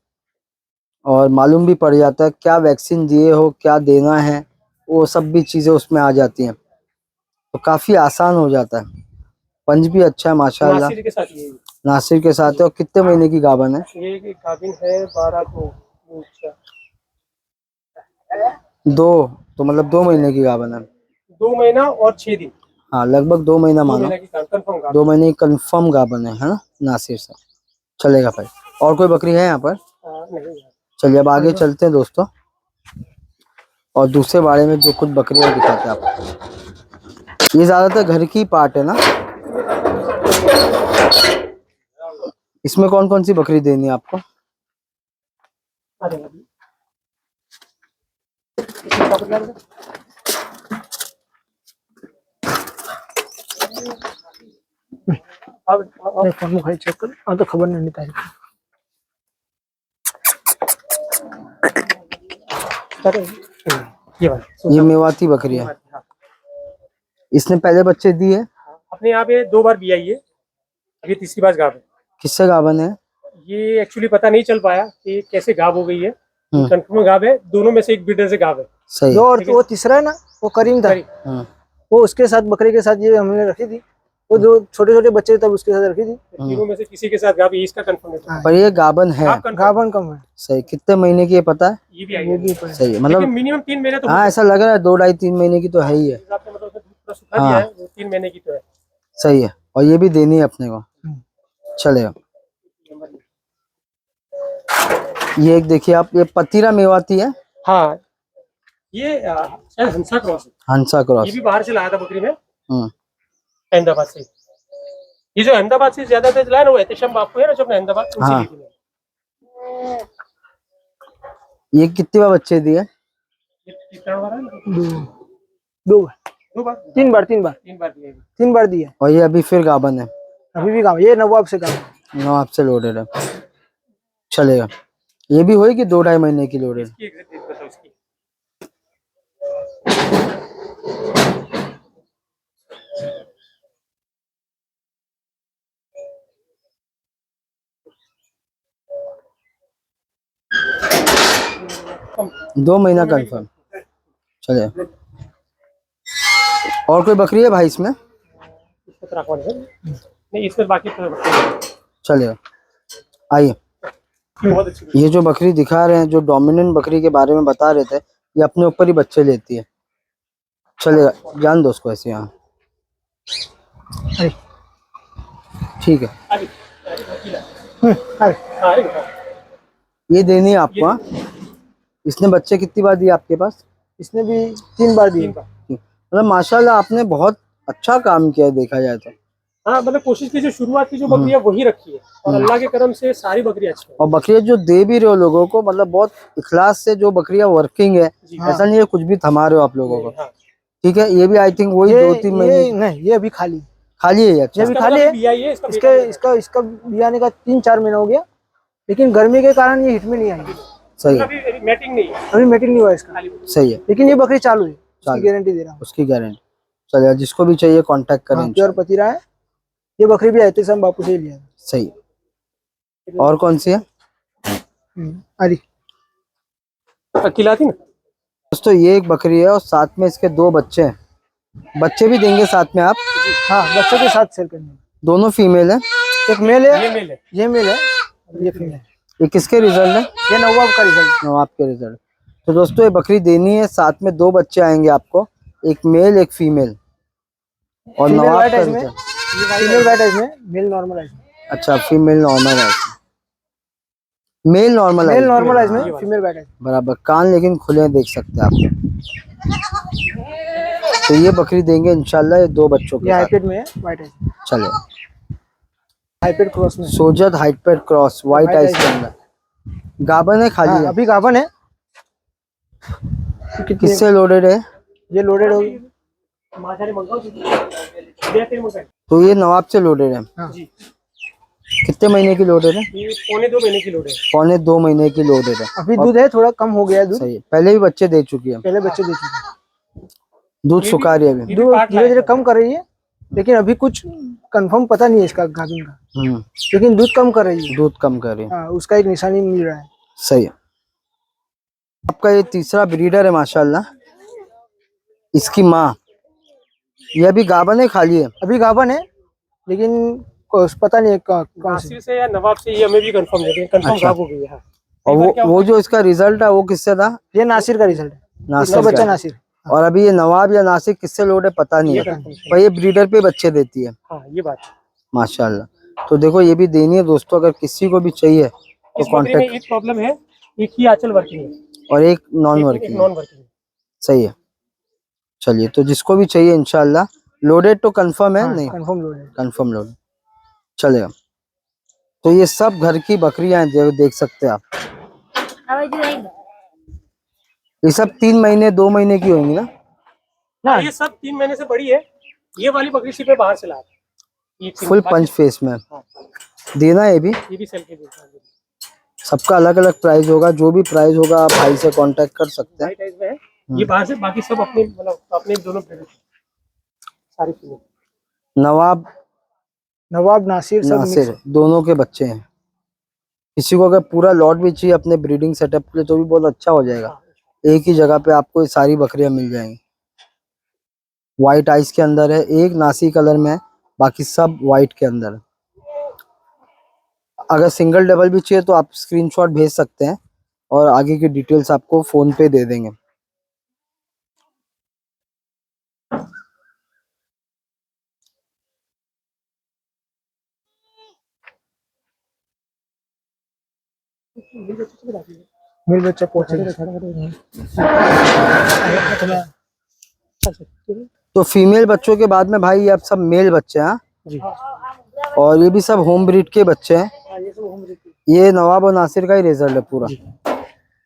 और मालूम भी पड़ जाता है क्या वैक्सीन दिए हो, क्या देना है, वो सब भी चीजें उसमें आ जाती हैं, तो काफी आसान हो जाता है। पंच भी अच्छा है माशाल्लाह। नासिर के साथ ये है। नासिर के साथ है। और कितने महीने की गाभन है? ये गाभिन है 12 को। अच्छा, 2, तो मतलब 2 महीने की गाभन है। 2 महीना और 6 दिन। हाँ लगभग 2 महीना 2 मानो। महीना की कंफर्म 2 महीने की कंफर्म गाभन है ना नासिर से? चलेगा भाई। और कोई बकरी है यहाँ पर? नहीं। चलिए अब आगे चलते हैं दोस्तों, और दूसरे बारे में जो कुछ बकरियां दिखाते हैं आपको। ये ज्यादातर घर की पार्ट है ना? इसमें कौन कौन सी बकरी देनी है आपको? अब फॉर्म खाली चेक कर, हाँ तो खबर नहीं था। ये वाला ये मेवाती बकरी है। इसने पहले बच्चे दिए? अपने यहाँ पे 2 बार भी आई है, अभी तीसरी बार गाभ है। किससे गाभन है? ये एक्चुअली पता नहीं चल पाया कि कैसे गाभ हो गई है। हम्म। कंफर्म गाभ है, दोनों में से एक ब्रीडर से गाभ है। सही जो है। और वो तीसरा है ना, वो करीम था, हाँ, वो उसके साथ बकरे के साथ ये हमने रखी थी। वो जो छोटे छोटे बच्चे थे तब उसके साथ रखी थी। तीनों में से किसी के साथ गाभ, ये इसका कंफर्म है। पर ये गाभन है? गाभन कम है। सही। कितने महीने की है पता है? ये भी आई ये है, भी सही है, मतलब मिनिमम 3 महीने तो हाँ ऐसा लग रहा है 2, 2.5, 3 महीने की तो है ही है। हिसाब से, मतलब उसने दूध पूरा सुखा दिया है, वो 3 महीने की तो है। सही है। और ये भी देनी है अपने को? चलेगा। ये एक देखिए आप, ये पतीरा मेवाती है? हाँ, ये शायद हंसा क्रॉस है। हंसा ये क्रॉस। भी बाहर से लाया था बकरी में, हम्म, अहमदाबाद से। ये जो अहमदाबाद से ज्यादातर लाया ना, वो एहतेशाम बापू है ना, जो अपने अहमदाबाद से, उसी हाँ। ली थी मैंने। ये कितनी बार बच्चे दिए? ये कितना बार है? दो बार, 2 बार, 3 बार, 3 बार, 3 बार दिए। 3 बार दिया। और ये अभी फिर गाभन है? अभी भी काम, ये नवाब से काम। नो आपसे लोडेड है। चलेगा। ये भी होएगी 2, 2.5 महीने की लोडेड? इसकी एग्जैक्ट डेट बताओ इसकी। दो महीना कंफर्म। चले। और कोई बकरी है भाई इसमें? इसको तो रखवा दे। नहीं, इसमें बाकी तो बकरी चलेगा। आइए, बहुत अच्छी। ये जो बकरी दिखा रहे हैं, जो डोमिनेंट बकरी के बारे में बता रहे थे, ये अपने ऊपर ही बच्चे लेती है। चलेगा, जान दो उसको ऐसे यहाँ। ठीक है। ये देनी है आपको? हाँ? इसने बच्चे कितनी बार दिए आपके पास? इसने भी 3 बार दिए। मतलब माशाल्लाह आपने बहुत अच्छा काम किया है देखा जाए तो। हाँ, मतलब कोशिश की, जो शुरुआत की जो बकरियां वही रखी है, और अल्लाह के करम से सारी बकरियां अच्छी हैं। और बकरियां जो दे भी रहे हो लोगों को, मतलब बहुत इखलास से जो बकरियां वर्किंग है, ऐसा नहीं है कुछ भी थमा रहे हो आप लोगों को। हाँ। ठीक है। ये भी आई थिंक वही 2-3 महीने नहीं, ये अभी खाली खाली है। अच्छा, ये भी खाली है। इसका बिया आने का 3-4 महीना हो गया, लेकिन गर्मी के कारण ये हिट में नहीं आई। सही है। अभी मैटिंग नहीं है, अभी मीटिंग नहीं हुआ इसका, सही है। लेकिन ये बकरी चालू है, उसकी गारंटी दे रहा हूँ। उसकी गारंटी। चलिए, जिसको भी चाहिए कांटेक्ट करें। हाँ, प्योर पतीरा है। ये बकरी भी एहतिसाम बापू से ही लिया है। सही। और कौन सी है? अरे अकेला थी ना। दोस्तों ये एक बकरी है और साथ में इसके दो बच्चे हैं। बच्चे भी देंगे साथ में आप? हाँ, बच्चों के साथ सेल करने। दोनों फीमेल है? एक मेल है, ये मेल है। ये मेल है, ये फीमेल है। ये किसके रिजल्ट है? ये नवाब का रिजल्ट। नवाब के रिजल्ट। तो दोस्तों ये बकरी देनी है, साथ में दो बच्चे आएंगे आपको, एक मेल एक फीमेल। और फीमेल नवाब वाइट का आइज में, रिजल्ट। फीमेल वाइट आइज में, मेल नॉर्मल आइज में। अच्छा, फीमेल नॉर्मल है, मेल नॉर्मल मेल है, नॉर्मल आइज में, फीमेल वाइट आइज। बराबर। कान लेकिन खुले हैं, देख सकते हैं आप। तो ये बकरी देंगे इंशाल्लाह, ये दो बच्चों ये के साथ। हाइपेड में है, वाइट आइज। चले, हाइपेड क्रॉस में। सोजत हाइटपेड क्रॉस, व्हाइट आइज के अंदर। गाबन है खाली हाँ, है? अभी गाभन है। किससे लोडेड है? ये लोडेड होगी। तो ये नवाब से लोडेड है। हाँ। कितने महीने की लोडेड है? ये 2.25 महीने की लोड है। 2.25 महीने की लोडेड है। अभी दूध है, थोड़ा कम हो गया है दूध। सही है, पहले भी बच्चे दे चुकी है, पहले बच्चे दे चुके दूध सुखा रही है अभी। हैं। दूध धीरे धीरे कम कर रही है, लेकिन अभी कुछ कंफर्म पता नहीं है इसका गाभिन का, लेकिन दूध कम कर रही है। दूध कम कर रही है। हाँ, उसका एक निशानी मिल रहा है। सही है। आपका ये तीसरा ब्रीडर है माशाल्लाह। इसकी माँ, ये अभी गाभन है खाली है? अभी गाभन है, लेकिन पता नहीं है कौन से। नासिर से या नवाब से, ये हमें भी कंफर्म नहीं है, कंफर्म अच्छा। गायब हो गई है। हाँ। और वो जो इसका रिजल्ट है वो किससे था? ये नासिर का रिजल्ट है। नासिर इसका बच्चा का। नासिर। और अभी ये नवाब या नासिक किससे लोड है पता नहीं ये है, confirm पर ये ब्रीडर पे बच्चे देती है हाँ, ये बात है। माशाल्लाह। तो देखो ये भी देनी है दोस्तों, अगर किसी को भी चाहिए तो इस बकरी में कांटेक्ट। एक प्रॉब्लम है, एक ही आंचल वर्किंग है, और एक नॉन एक वर्किंग। नॉन वर्किंग है। सही है। चलिए, तो जिसको भी चाहिए इंशाल्लाह, लोडेड तो कंफर्म है? नहीं, कंफर्म लोडेड। Confirm loaded. चलेगा। तो ये सब घर की बकरियां हैं, देख सकते हैं आप। ये सब 3 महीने 2 महीने की होंगी ना? हाँ, ये सब 3 महीने से बड़ी है। ये वाली बकरी सिर्फ बाहर से लाया था। ये फुल पंच फेस में देना है ये भी सेल के देता है। सबका अलग अलग प्राइस होगा, जो भी प्राइस होगा आप भाई से कांटेक्ट कर सकते हैं। वाइट आइज में है, ये बाहर से, बाकी सब अपने मतलब अपने दोनों सारी चीजें। नवाब नासिर सब नासिर दोनों के बच्चे हैं। किसी को अगर पूरा लॉट भी चाहिए अपने ब्रीडिंग सेटअप के लिए तो भी बहुत अच्छा हो जाएगा। एक ही जगह पे आपको ये सारी बकरियां मिल जाएंगी। व्हाइट आइज के अंदर है, एक नासी कलर में है, बाकी सब व्हाइट के अंदर है। अगर सिंगल डबल भी चाहिए तो आप स्क्रीनशॉट भेज सकते हैं और आगे की डिटेल्स आपको फोन पे दे देंगे। मेल बच्चा पहुंचे। तो फीमेल बच्चों के बाद में भाई ये अब सब मेल बच्चे हैं। जी। और ये भी सब होम ब्रीड के बच्चे हैं। ये नवाब और नासिर का ही रिजल्ट है पूरा।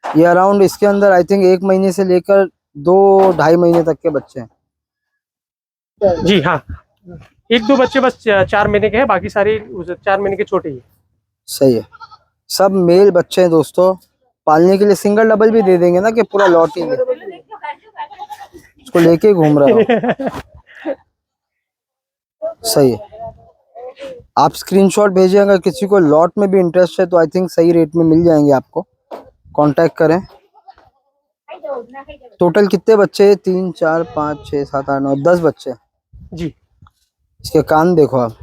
ये अराउंड इसके अंदर आई थिंक 1 महीने से लेकर 2-2.5 महीने तक के बच्चे हैं। जी हाँ, 1-2 बच्चे बस 4 महीने के हैं, बाकी सारे 4 महीने के छोटे ही है। सही है, सब मेल बच्चे हैं दोस्तों। पालने के लिए सिंगल डबल भी दे देंगे ना कि पूरा लॉट ही इसको लेके घूम रहा हो। सही है, आप स्क्रीनशॉट भेजिए। अगर किसी को लॉट में भी इंटरेस्ट है तो आई थिंक सही रेट में मिल जाएंगे आपको, कांटेक्ट करें। टोटल कितने बच्चे? 3 4 5 6 7 8 9 10 बच्चे जी। इसके कान देखो आप।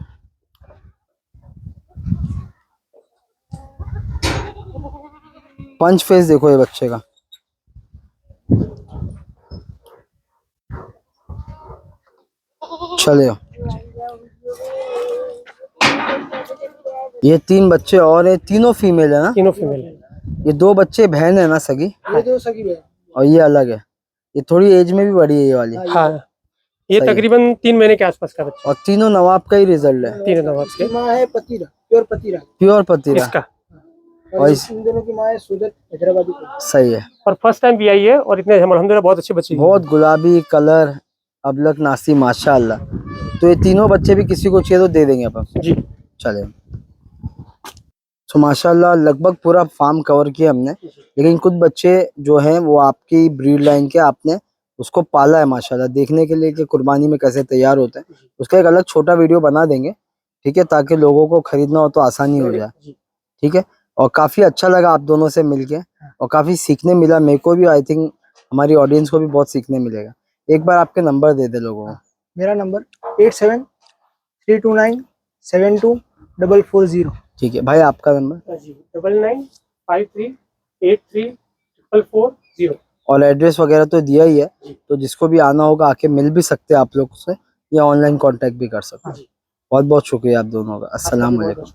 पंच फेस देखो ये बच्चे का। चलिए, ये 3 बच्चे और है, तीनों फीमेल है ना? तीनों फीमेल है। ये 2 बच्चे बहन है ना सगी? ये दो सगी है और ये अलग है। ये थोड़ी एज में भी बड़ी है ये वाली। हाँ, ये सही है। तकरीबन 3 महीने के आसपास का बच्चा। और तीनों नवाब का ही रिजल्ट है। तीनों नवाब के। इसकी माँ है पतीरा, प्योर पतीरा। प्योर पतीरा इसका और इन दोनों की माँ है सूरत हैदराबादी। सही है। और फर्स्ट टाइम भी आई है और इतने अल्हम्दुलिल्लाह बहुत अच्छे बच्चे। बहुत गुलाबी कलर, अबलक नासी माशाल्लाह। तो ये तीनों बच्चे भी किसी को चाहिए तो दे देंगे अपन। जी। चले, तो माशाल्लाह लगभग पूरा फार्म कवर किया हमने, लेकिन कुछ बच्चे जो हैं वो आपकी ब्रीड लाइन के आपने उसको पाला है माशाल्लाह, देखने के लिए कि कुर्बानी में कैसे तैयार होते हैं। उसका एक अलग छोटा वीडियो बना देंगे, ठीक है, ताकि लोगों को खरीदना हो तो आसानी हो जाए, ठीक है। और काफी अच्छा लगा आप दोनों से मिलके, और काफी सीखने मिला मेरे को भी, आई थिंक हमारी ऑडियंस को भी बहुत सीखने मिलेगा। एक बार आपके नंबर दे दे लोगों को। मेरा नंबर 8732972440। ठीक है भाई, आपका नंबर? जी 9953834440। और एड्रेस वगैरह तो दिया ही है, तो जिसको भी आना होगा आके मिल भी सकते हैं आप लोग से, या ऑनलाइन कांटेक्ट भी कर सकते हैं। बहुत बहुत शुक्रिया आप दोनों का। अस्सलाम वालेकुम।